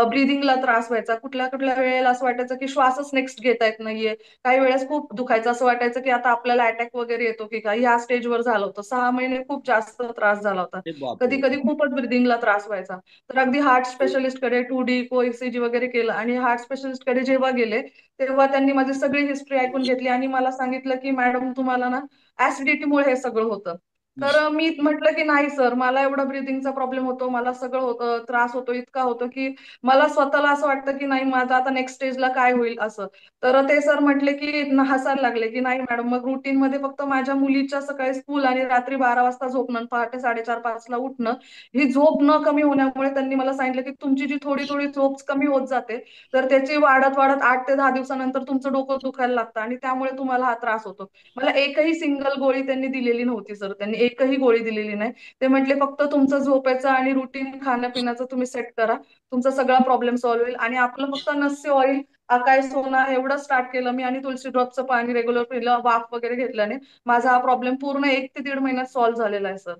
S18: ब्रिदिंगला त्रास व्हायचा. कुठल्या कुठल्या वेळेला असं वाटायचं की श्वासच नेक्स्ट घेता येत नाहीये. काही वेळेस खूप दुखायचं, असं वाटायचं की आता आपल्याला अटॅक वगैरे येतो की काय, ह्या स्टेजवर झालं होतं. 6 महिने खूप जास्त त्रास झाला होता. कधी कधी खूपच ब्रिदिंगला त्रास व्हायचा. तर अगदी हार्ट स्पेशलिस्टकडे 2D को ECG वगैरे केलं, आणि हार्ट स्पेशलिस्टकडे जेव्हा गेले तेव्हा त्यांनी माझी सगळी हिस्ट्री ऐकून घेतली आणि मला सांगितलं की मॅडम तुम्हाला ना ऍसिडिटीमुळे हे सगळं होतं. तर मी म्हटलं की नाही सर, मला एवढा ब्रिदिंगचा प्रॉब्लेम होतो, मला सगळं होतं, त्रास होतो, इतका होतो की मला स्वतःला असं वाटतं की नाही माझं आता नेक्स्ट स्टेजला काय होईल असं. तर ते सर म्हटले की हसायला लागले की नाही मॅडम, मग रुटीन मध्ये फक्त माझ्या मुलीच्या सकाळी स्कूल आणि रात्री 12 वाजता झोपणं, पहाटे 4:30 5ला उठणं, ही झोप न कमी होण्यामुळे त्यांनी मला सांगितलं की तुमची जी थोडी थोडी झोप कमी होत जाते, तर त्याची वाढत वाढत 8 ते 10 दिवसानंतर तुमचं डोकं दुखायला लागतं आणि त्यामुळे तुम्हाला हा त्रास होतो. मला एकही सिंगल गोळी त्यांनी दिलेली नव्हती सर, त्यांनी एकही गोळी दिलेली नाही. ते म्हटले फक्त तुमचं झोपेचं आणि रुटीन खाण्यापिण्याचं तुम्ही सेट करा, तुमचा सगळा प्रॉब्लेम सॉल्व्ह होईल. आणि आपलं फक्त नस्य ऑइल, आकाश सोना एवढं स्टार्ट केलं मी, आणि तुळशी ड्रॉपचं पाणी रेग्युलर पिलं, वाफ वगैरे घेतल्याने माझा हा प्रॉब्लेम पूर्ण 1 ते 1.5 महिन्यात सॉल्व्ह झालेला आहे सर.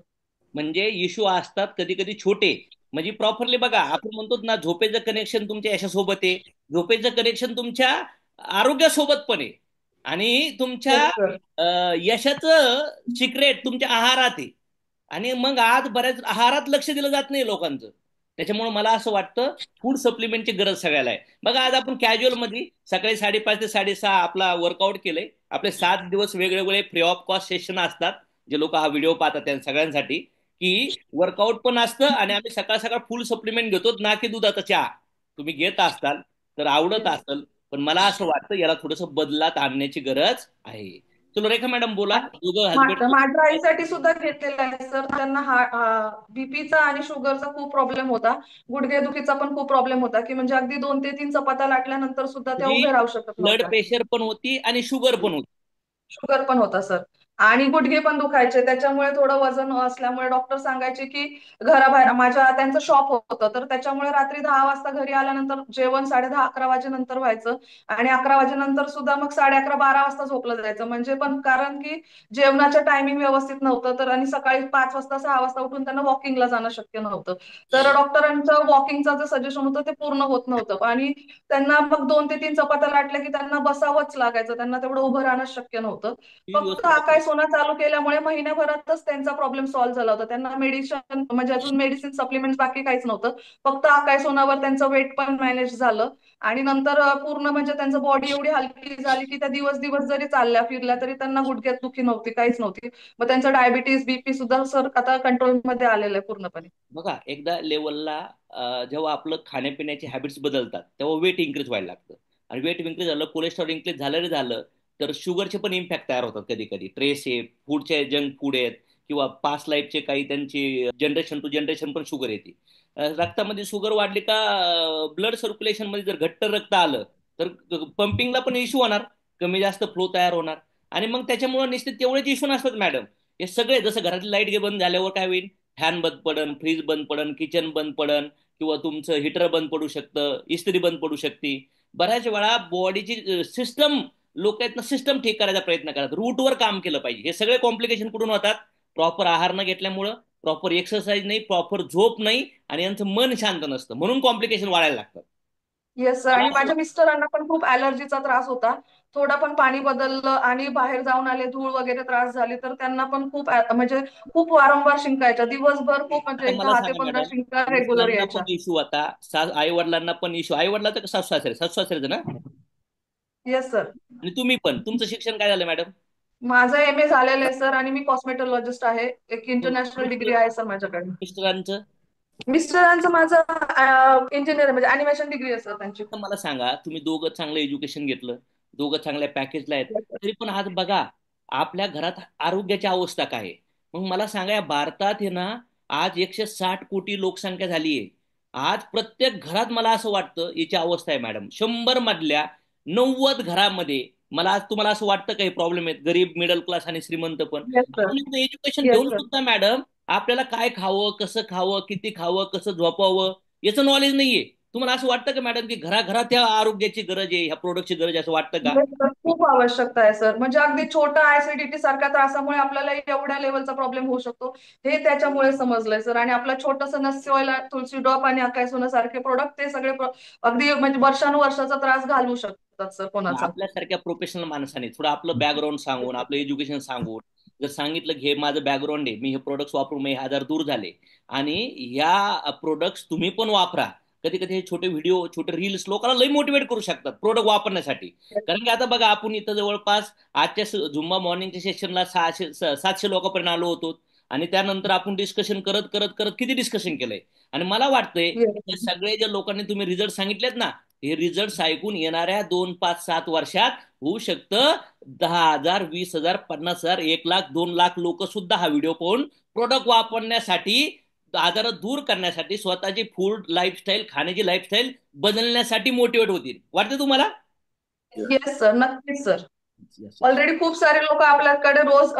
S12: म्हणजे इश्यू असतात कधी कधी छोटे, म्हणजे प्रॉपरली बघा, आपण म्हणतो ना झोपेचं कनेक्शन तुमच्या यशासोबत आहे, झोपेचं कनेक्शन तुमच्या आरोग्यासोबत पण आहे, आणि तुमच्या यशाचं सिक्रेट तुमच्या आहारात आहे. आणि मग आज बऱ्याच आहारात लक्ष दिलं जात नाही लोकांचं. त्याच्यामुळे मला असं वाटतं फूड सप्लिमेंटची गरज सगळ्याला आहे. बघा आज आपण कॅज्युअल मध्ये सकाळी 5:30 ते 6:30 आपला वर्कआउट केलंय. आपले 7 दिवस वेगवेगळे फ्री ऑफ कॉस्ट सेशन असतात, जे लोक हा व्हिडिओ पाहतात त्या सगळ्यांसाठी, की वर्कआउट पण असतं आणि आम्ही सकाळ सकाळ फुल सप्लिमेंट घेतो, ना की दुधाचा चहा. तुम्ही घेत असताल तर आवडत असेल, पण मला असं वाटतं याला थोडंसं बदलात आणण्याची गरज आहे. चलो रेखा मॅडम बोला. दोघं हसबंड
S18: माझ्या आईसाठी सुद्धा घेतलेला आहे सर. त्यांना बीपीचा आणि शुगरचा खूप प्रॉब्लेम होता, गुडघेदुखीचा पण खूप प्रॉब्लेम होता, की म्हणजे अगदी 2 ते 3 चपात्या लाटल्यानंतर सुद्धा त्या उभे राहू शकत
S12: ब्लड
S18: नव्हत्या.
S12: प्रेशर पण होती आणि शुगर पण होती.
S18: शुगर पण होता सर, आणि गुडघे पण दुखायचे. त्याच्यामुळे थोडं वजन असल्यामुळे डॉक्टर सांगायचे की घराबाहेर, त्यांचं शॉप होतं तर त्याच्यामुळे रात्री 10 वाजता घरी आल्यानंतर जेवण 10:30 11 वाजेनंतर व्हायचं, आणि 11 वाजेनंतर सुद्धा मग 11:30 12 वाजता झोपलं जायचं. म्हणजे पण कारण की जेवणाचं टायमिंग व्यवस्थित नव्हतं, तर आणि सकाळी 5 वाजता 6 वाजता उठून त्यांना वॉकिंगला जाणं शक्य नव्हतं. तर डॉक्टरांचं वॉकिंगचं जे सजेशन होतं ते पूर्ण होत नव्हतं, आणि त्यांना मग 2 ते 3 चपात्या लाटल्या की त्यांना बसावंच लागायचं, त्यांना तेवढं उभं राहणं शक्य नव्हतं. फक्त आकाश सोना चालू केल्यामुळे महिन्याभरातच त्यांचा प्रॉब्लेम सॉल्व्ह झाला होता. त्यांना मेडिसिन म्हणजे अजून मेडिसिन सप्लिमेंट बाकी काहीच नव्हतं, फक्त आकाश सोनावर त्यांचं वेट पण मॅनेज झालं. आणि नंतर पूर्ण म्हणजे त्यांचं बॉडी एवढी हलकी झाली की त्या दिवस दिवस जरी चालल्या फिरल्या तरी त्यांना गुडघ्यात दुखी नव्हती, काहीच नव्हती. मग त्यांचं डायबिटीस बीपी सुद्धा सर आता कंट्रोलमध्ये आलेलं आहे पूर्णपणे.
S12: बघा एकदा लेवलला जेव्हा आपलं खाण्यापिण्याचे हॅबिट्स बदलतात तेव्हा वेट इन्क्रीज व्हायला लागतं, आणि वेट इन्क्रीज झालं, कोलेस्ट्रॉल इन्क्रीज झालं रे झालं, तर शुगरचे पण इम्पॅक्ट तयार होतात. कधी कधी ट्रेस आहे, फूडचे जंक फूड आहेत, किंवा पास्ट लाईफचे काही त्यांची जनरेशन टू जनरेशन पण शुगर येते. रक्तामध्ये शुगर वाढली का ब्लड सर्क्युलेशन मध्ये जर घट्ट रक्त आलं तर पंपिंगला पण इश्यू होणार, कमी जास्त फ्लो तयार होणार, आणि मग त्याच्यामुळे निश्चित तेवढेच इश्यू नसतात मॅडम. हे सगळे जसं घरातली लाईट बंद झाल्यावर काय होईल, फॅन बंद पडन, फ्रीज बंद पडन, किचन बंद पडन, किंवा तुमचं हिटर बंद पडू शकतं, इस्त्री बंद पडू शकते. बऱ्याच वेळा बॉडीची सिस्टम, लोक आहेत ना सिस्टम ठीक करायचा प्रयत्न करतात, रूटवर काम केलं पाहिजे. हे सगळे कॉम्प्लिकेशन कुठून होतात, प्रॉपर आहार न घेतल्यामुळं, प्रॉपर एक्सरसाइज नाही, प्रॉपर झोप नाही, आणि यांचं मन शांत नसतं, म्हणून कॉम्प्लिकेशन वाढायला लागतात.
S18: येस सर, आणि माझ्या मिस्टरांना पण खूप अलर्जीचा त्रास होता. थोडं पण पाणी बदललं आणि बाहेर जाऊन आले, धूळ वगैरे त्रास झाली, तर त्यांना पण खूप म्हणजे खूप वारंवार शिंकायच्या, दिवसभर खूप
S12: आता
S18: म्हणजे
S12: मला
S18: 10 ते
S12: सांगा
S18: 15
S12: मॅडम,
S18: शिंका रेग्युलर
S12: मिस्टरांना
S18: यायच्या.
S12: पण इश्यू आता, आई वडिलांना पण इश्यू, आई वडिलांचं का सासू सासरे, सासू सासरेचं ना?
S18: Yes sir.
S12: आणि तुम्ही पण, तुमचं शिक्षण काय झालं मॅडम?
S18: माझं MA झालेलं आहे सर, आणि मी कॉस्मेटॉलॉजिस्ट आहे. एक इंटरनॅशनल डिग्री आहे सर माझ्याकडे.
S12: मिस्टरांचं?
S18: मिस्टरांचं माझं इंजिनियर म्हणजे अॅनिमेशन डिग्री आहे सर त्यांची.
S12: मला सांगा, तुम्ही दोघं चांगलं एज्युकेशन घेतलं, दोघं चांगल्या पॅकेजला आहेत, तरी पण आज बघा आपल्या घरात आरोग्याची अवस्था काय आहे. मग मला सांगा, या भारतात आहे ना आज 160 कोटी लोकसंख्या झाली आहे. आज प्रत्येक घरात मला असं वाटतं याची अवस्था आहे मॅडम. 100 मधल्या 90 घरामध्ये मला आज तुम्हाला असं वाटतं काही प्रॉब्लेम आहेत, गरीब, मिडल क्लास आणि श्रीमंत पण. एज्युकेशन
S18: येस
S12: देऊन
S18: सर.
S12: सुद्धा मॅडम आपल्याला काय खावं, कसं खावं, किती खावं, कसं झोपावं याचं नॉलेज नाहीये. तुम्हाला असं वाटतं का मॅडम की घराघरात या आरोग्याची गरज आहे, ह्या प्रोडक्टची गरज आहे, असं वाटतं का?
S18: येस सर, खूप आवश्यकता आहे सर. म्हणजे अगदी छोटा ऍसिडिटी सारख्या त्रासामुळे आपल्याला एवढ्या लेवलचा प्रॉब्लेम होऊ शकतो हे त्याच्यामुळे समजलंय सर. आणि आपलं छोटंसं नस्य ऑइल, तुळशी ड्रॉप आणि अकाई सोना सारखे प्रोडक्ट ते सगळे अगदी म्हणजे वर्षानुवर्षाचा त्रास घालवू शकतात सर कोणाचा.
S12: आपल्यासारख्या प्रोफेशनल माणसाने थोडं आपलं बॅकग्राऊंड सांगून, आपलं एज्युकेशन सांगून जर सांगितलं की हे माझं बॅकग्राऊंड आहे, मी हे प्रोडक्ट्स वापरून मी आजार दूर झाले, आणि या प्रोडक्ट्स तुम्ही पण वापरा. कधी कधी हे छोटे व्हिडिओ, छोटे रील्स लोकांना लई मोटिवेट करू शकतात प्रोडक्ट वापरण्यासाठी. कारण की आता बघा आपण इथं जवळपास आजच्या झुंबा मॉर्निंगच्या सेशनला 700 लोकांपर्यंत आलो होतो, आणि त्यानंतर आपण डिस्कशन करत करत करत किती डिस्कशन केलंय. आणि मला वाटतंय हे सगळे ज्या लोकांनी तुम्ही रिझल्ट सांगितलेत ना, हे रिझल्ट ऐकून येणाऱ्या 2, 5, 7 वर्षात होऊ शकतं 10,000, 20,000, 50,000, 1,00,000, 2,00,000 लोक सुद्धा हा व्हिडिओ पाहून प्रोडक्ट वापरण्यासाठी, आजार दूर करण्यासाठी, स्वतःची फूड लाईफस्टाईल, खाण्याची लाईफस्टाईल बदलण्यासाठी मोटिवेट होतील. वाटतं तुम्हाला?
S18: येस सर, नक्कीच सर. ऑलरेडी खूप सारे लोक आपल्याकडे रोज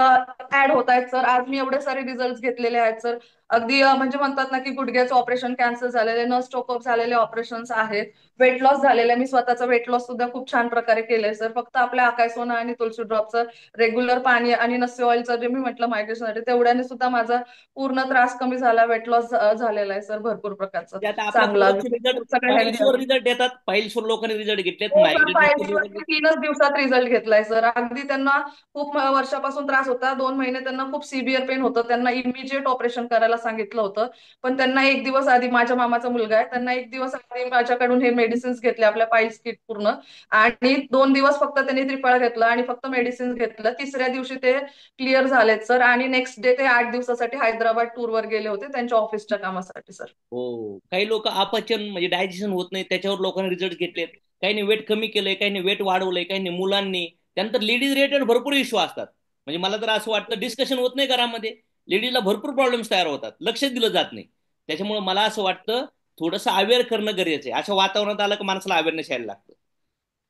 S18: ऍड होत आहेत सर. आज मी एवढे सारे रिझल्ट घेतलेले आहेत सर. अगदी म्हणजे म्हणतात ना की गुडघ्याचं ऑपरेशन कॅन्सल झालेले, नस चोकअप झालेले ऑपरेशन्स आहेत, वेट लॉस झालेले. मी स्वतःचा वेट लॉस सुद्धा खूप छान प्रकारे केलंय सर. फक्त आपल्या अकाई सोना आणि तुळशी ड्रॉपचं रेग्युलर पाणी आणि नस्य ऑइलचं जे मी म्हटलं मायग्रेशनसाठी, तेवढ्याने सुद्धा माझा पूर्ण त्रास कमी झाला, वेट लॉस झालेला आहे सर भरपूर प्रकारचा चांगला. सगळे हेल्दी
S12: रिझल्ट देतात. फाईल्सवर लोकांनी रिझल्ट घेतलेत.
S18: फायदेशीर 3च दिवसात रिझल्ट घेतलाय सर. अगदी त्यांना खूप वर्षापासून त्रास होता. 2 महिने त्यांना खूप सिव्हिअर पेन होतं. त्यांना इमिजिएट ऑपरेशन करायला सांगितलं होतं. पण त्यांना 1 दिवस आधी, माझ्या मामाचा मुलगा आहे, त्यांना 1 दिवस आधी माझ्याकडून हे मेडिसिन्स घेतले, आपल्या पाईल्स किट पूर्ण. आणि 2 दिवस फक्त त्यांनी त्रिफळ घेतलं आणि फक्त मेडिसिन घेतलं. 3ऱ्या दिवशी ते क्लिअर झालेत सर. आणि नेक्स्ट डे ते 8 दिवसासाठी हैदराबाद टूरवर गेले होते त्यांच्या ऑफिसच्या कामासाठी सर.
S12: हो, काही लोक अपचन म्हणजे डायजेशन होत नाही त्याच्यावर लोकांनी रिझल्ट घेतलेत. काहींनी वेट कमी केलंय, काहींनी वेट वाढवलंय, काहींनी मुलांनी. त्यानंतर लेडीज रिलेटेड भरपूर इश्यू असतात. म्हणजे मला तर असं वाटतं डिस्कशन होत नाही घरामध्ये, लेडीजला भरपूर प्रॉब्लेम्स तयार होतात, लक्ष दिलं जात नाही. त्याच्यामुळे मला असं वाटतं थोडंसं अवेअर करणं गरजेचं आहे. अशा वातावरणात आलं की माणसाला अवेअरनेस यायला लागतं.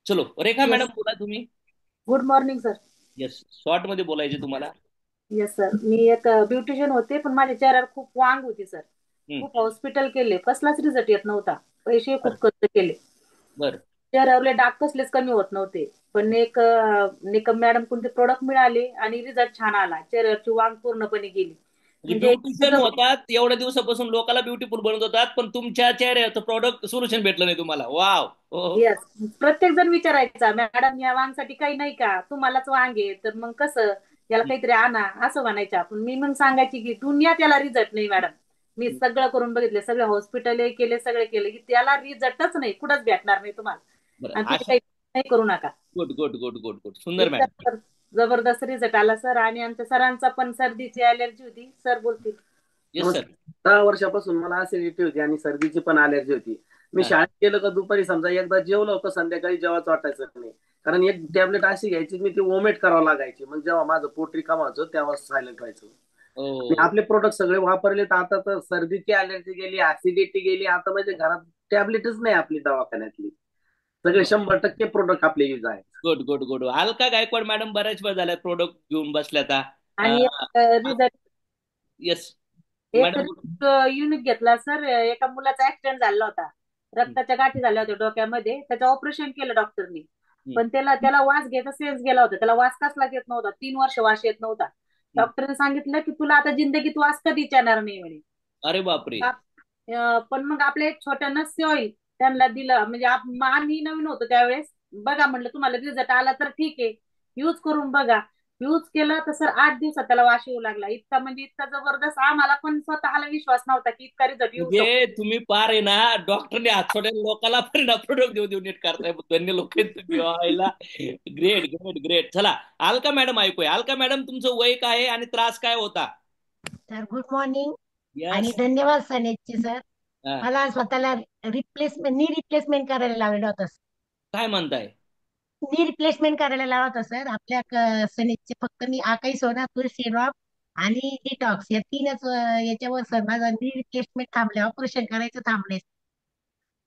S12: चलो रेखा मॅडम बोला तुम्ही.
S19: Good morning sir.
S12: Yes, short मध्ये बोलायचे तुम्हाला.
S19: येस सर, मी एक ब्युटिशियन होते, पण माझ्या चेहऱ्यावर खूप वांग होती सर. खूप हॉस्पिटल केले, कसलाच रिझल्ट येत नव्हता. पैसे खूप खर्च केले,
S12: बर
S19: चेहऱ्यावरले डाग कसलेच कमी होत नव्हते. पण एक मॅडम कोणते प्रोडक्ट मिळाले आणि रिझल्ट छान आला, चेहऱ्यावरची वांग पूर्णपणे गेली.
S12: ब्युटिशियन होतात, एवढ्या दिवसापासून लोकांना ब्युटिफुल बनवत होतात, पण तुमच्या चेहऱ्याचं प्रोडक्ट सोल्युशन भेटलं नाही तुम्हाला. वाव.
S19: येस, प्रत्येक जण विचारायचा मॅडम या वांगसाठी काही नाही का, तुम्हालाच वांग आहे तर मग कसं, याला काहीतरी आणा असं म्हणायच्या. पण मी मग सांगायची की दुनिया त्याला रिझल्ट नाही मॅडम, मी सगळं करून बघितले, सगळे हॉस्पिटल केले, सगळे केले, की त्याला रिझल्टच नाही, कुठंच भेटणार नाही तुम्हाला, आणि तुम्ही काही नाही करू नका.
S12: Good good good good good, सुंदर मॅडम.
S19: जबरदस्त रिझल्ट आला सर. आणि आमच्या सरांचा पण सर्दीची अलर्जी होती, सर बोलतील.
S20: 10 वर्षापासून मला ऍसिडिटी होती आणि सर्दीची पण अलर्जी होती. मी शाळेत गेलो का दुपारी समजा एकदा जेवलं होतं, संध्याकाळी जेवायचं वाटायचं नाही. कारण एक टॅबलेट अशी घ्यायची, मी ती वोमिट करावं लागायची. मग जेव्हा माझं पोट रिकामं व्हायचं तेव्हा सायलेंट व्हायचं. आपले प्रोडक्ट सगळे वापरले तर आता तर सर्दीची अलर्जी गेली, ऍसिडिटी गेली. आता म्हणजे घरात टॅबलेटच नाही आपली दवाखान्यातली, सगळे 100% प्रोडक्ट आपले युज आहेत.
S12: Good good good. Alka Gaikwad madam बऱ्याच वेळ झाल्या प्रोडक्ट घेऊन बसल्या.
S19: आणि रिझल्ट
S12: येस
S19: युनिक घेतला सर. एका मुलाचा ऍक्सिडेंट झाला होता, रक्ताच्या गाठी झाल्या होत्या डोक्यामध्ये, त्याचं ऑपरेशन केलं डॉक्टरनी. पण त्याला वास घ्यायचा सेन्स गेला होता, त्याला वास कसलाच येत नव्हता, 3 वर्ष वास येत नव्हता. डॉक्टरने सांगितलं की तुला आता जिंदगीत वास कधीच येणार नाही म्हणे.
S12: अरे बापरे.
S19: पण मग आपलं एक छोट्या नस्य ऑइल त्यांना दिलं, म्हणजे आम्ही नवीन होतो त्यावेळेस. बघा म्हटलं तुम्हाला रिझल्ट आला तर ठीक आहे, युज करून बघा. युज केलं तर सर 8 दिवसात त्याला वास येऊ लागला. इतका म्हणजे इतका जबरदस्त, आम्हाला पण स्वतःला विश्वास नव्हता की इतका रिझल्ट येऊ शकतो.
S12: तुम्ही पार आहे ना, डॉक्टरने छोट्या लोकांना पण प्रोडक्ट देऊ नीट करताय. धन्य लोक व्हायला. Great great great. चला अलका मॅडम ऐकूया. अलका मॅडम तुमचं वय काय आहे आणि त्रास काय होता?
S11: सर गुड मॉर्निंग आणि धन्यवाद सनेजचे सर. मला स्वतःला नी रिप्लेसमेंट करायला लावलेलं होतं.
S12: काय म्हणताय?
S11: नी रिप्लेसमेंट करायला लावतो सर आपल्या सनेजचे फक्त मी आकाई सोना तुळशी ड्रॉप आणि डिटॉक्स या तीनच याच्यावर सर माझा नी रिप्लेसमेंट थांबले, ऑपरेशन करायचं थांबले.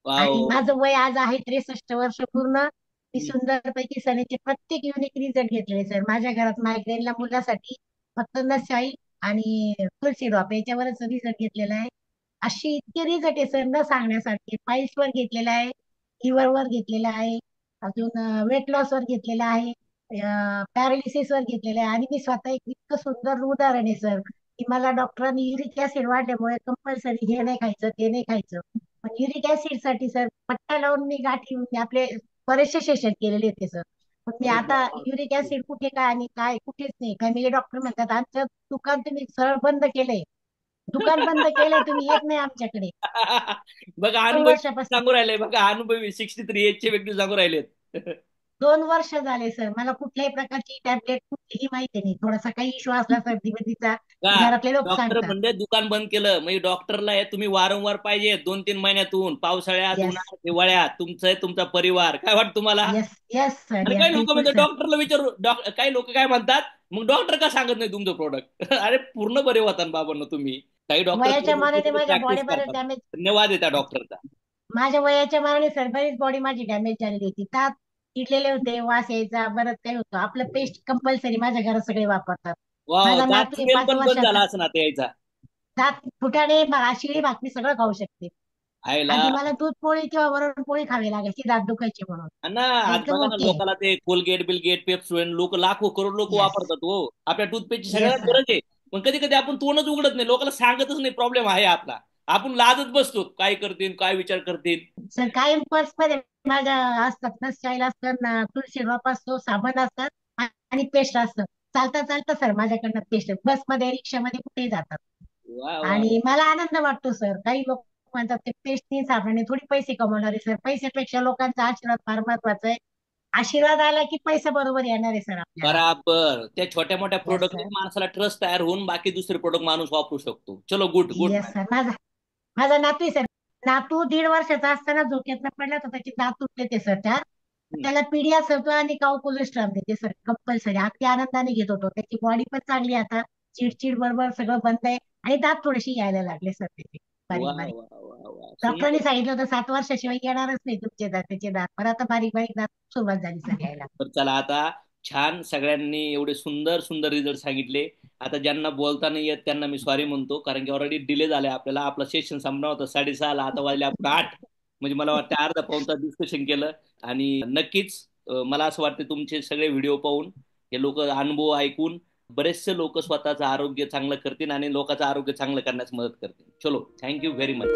S11: आणि माझं वय आज आहे 63 वर्ष पूर्ण. मी सुंदरपैकी सनेचे प्रत्येक युनिक रिझल्ट घेतलेले सर. माझ्या घरात मायग्रेनला मुलासाठी फक्त नशाई आणि तुळशी ड्रॉप याच्यावरच रिझल्ट घेतलेला आहे. अशी इतके रिझल्ट आहे सर न सांगण्यासारखे. पाईल्स वर घेतलेला आहे, लिव्हर वर घेतलेला आहे, अजून वेट लॉस वर घेतलेला आहे, पॅरालिसिस वर घेतलेला आहे. आणि मी स्वतः एक इतकं सुंदर उदाहरण आहे सर की मला डॉक्टरांनी युरिक ऍसिड वाढल्यामुळे कंपल्सरी हे नाही खायचं ते नाही खायचं. पण युरिक ऍसिड साठी सर पट्टा लावून मी गाठी आपले बरेचसे सेशन केलेले होते सर. पण मी आता युरिक ऍसिड कुठे काय आणि काय कुठेच नाही. फॅमिली डॉक्टर म्हणतात आमचं दुकान तुम्ही सरळ बंद केलंय, दुकान बंद केलंय, तुम्ही येत नाही आमच्याकडे.
S12: बघा
S11: 2
S12: अनुभवी
S11: वर्षापासून
S12: सांगू राहिले, बघा अनुभवी 63 एजचे व्यक्ती सांगू राहिलेत.
S11: 2 वर्ष झाले सर. मला कुठल्याही प्रकारची टॅबलेट कुठलीही माहिती नाही. थोडासा काही इश्यू असला सर्दीचा घरातले लोक
S12: डॉक्टर
S11: सांगतात.
S12: म्हणजे दुकान बंद केलं म्हणजे डॉक्टरला तुम्ही वारंवार पाहिजे 2-3 महिन्यातून, पावसाळ्यात,
S11: Yes.
S12: उन्हाळ्यात, हिवाळ्यात, तुमचा परिवार. काय वाटतं तुम्हाला?
S11: Yes sir.
S12: आणि काही लोक म्हणतात डॉक्टरला विचारू, काही लोक काय म्हणतात मग डॉक्टर का सांगत नाही तुमचं प्रोडक्ट? अरे पूर्ण बरे होता बाबांना तुम्ही. काही
S11: वयाच्या मानाने माझ्या
S12: डॉक्टर
S11: बॉडी बरेच डॅमेज,
S12: धन्यवाद आहे त्या डॉक्टरचा.
S11: माझ्या वयाच्या मानाने सर बरीच बॉडी माझी डॅमेज झालेली होती. दात किडलेले होते, वास यायचा, बरंच काही होतं. आपलं पेस्ट कंपल्सरी माझ्या घरात सगळे वापरतात.
S12: वाव,
S11: माझा
S12: दात
S11: नातू
S12: स्मेल
S11: 5
S12: पण बंद झाला
S11: वर्षाचा.
S12: असं ना ते यायचा.
S11: दात फुटाणे शिळी भाकरी सगळं खाऊ शकते.
S12: आईला
S11: आधी मला दूध पोळी किंवा वरण पोळी खावी लागायची दात दुखायची म्हणून.
S12: ना आज
S11: एकदम
S12: बघा ना
S11: ओके.
S12: लोकांना ते कोलगेट बिलगेट पेप्सोडेंट लोक लाखो करोड लोक
S11: Yes.
S12: वापरतात. हो, आपल्या टूथपेस्टची
S11: Yes,
S12: सगळ्यात
S11: sir.
S12: गरज आहे. पण कधी कधी आपण तोंडच उघडत नाही, लोकांना सांगतच नाही प्रॉब्लेम आहे आपला. आपण लाजत बसतो, काय करतील काय विचार करतील.
S11: सर कायम पर्स मध्ये माझ्या असतात ना स्टाईल असतात ना, तुळशी ड्रॉप असतो, साबण असतात आणि पेस्ट असतं. चालता चालता सर माझ्याकडनं पेस्ट बसमध्ये रिक्षामध्ये कुठेही जातात.
S12: वा वा
S11: आणि मला आनंद वाटतो सर. काही लोक म्हणतात ते पेस्टनी साबणाने थोडी पैसे कमवणार आहे सर. पैशापेक्षा लोकांचा आशीर्वाद फार महत्वाचा आहे. आशीर्वाद आला की पैसा बरोबर येणार आहे सर आपल्याला.
S12: बराबर. त्या छोट्या मोठ्या
S11: Yes,
S12: प्रोडक्ट
S11: sir.
S12: माणसाला ट्रस्ट तयार होऊन बाकी दुसरे प्रोडक्ट माणूस वापरू शकतो. चलो गुड गुड.
S11: Yes sir. माझा नातू आहे सर. नातू 1.5 वर्षाचा असताना झोक्यातनं पडला तर त्याचे दात तुटले ते सर. त्याला पीडियास होतो आणि काऊ कोलेस्ट्रॉल देते सर कंपल्सरी. अगदी आनंदाने घेत होतो. त्याची बॉडी पण चांगली आहे आता. चिडचिड बरोबर सगळं बंद आहे आणि दात थोडेसे यायला लागले सर त्याचे बारीक
S12: वा
S11: बारीक.
S12: वा वा वा.
S11: डॉक्टरांनी सांगितलं होतं 7 वर्षाशिवाय येणारच नाही तुमचे दाताचे दात. पण आता बारीक बारीक दात सुरुवात झाली सर यायला.
S12: तर चला आता छान सगळ्यांनी एवढे सुंदर सुंदर रिझल्ट सांगितले. आता ज्यांना बोलता नाही येत त्यांना मी सॉरी म्हणतो, कारण की ऑलरेडी डिले झाले आपल्याला. आपलं सेशन संपणार होतं 6:30 ला, आता वाजले आपण 8. म्हणजे मला वाटतं अर्धा पाऊण तास डिस्कशन केलं. आणि नक्कीच मला असं वाटतं तुमचे सगळे व्हिडिओ पाहून हे लोक अनुभव ऐकून बरेचसे लोक स्वतःचं आरोग्य चांगलं करतील आणि लोकांचं आरोग्य चांगलं करण्यास मदत करतील. चलो, थँक्यू व्हेरी मच.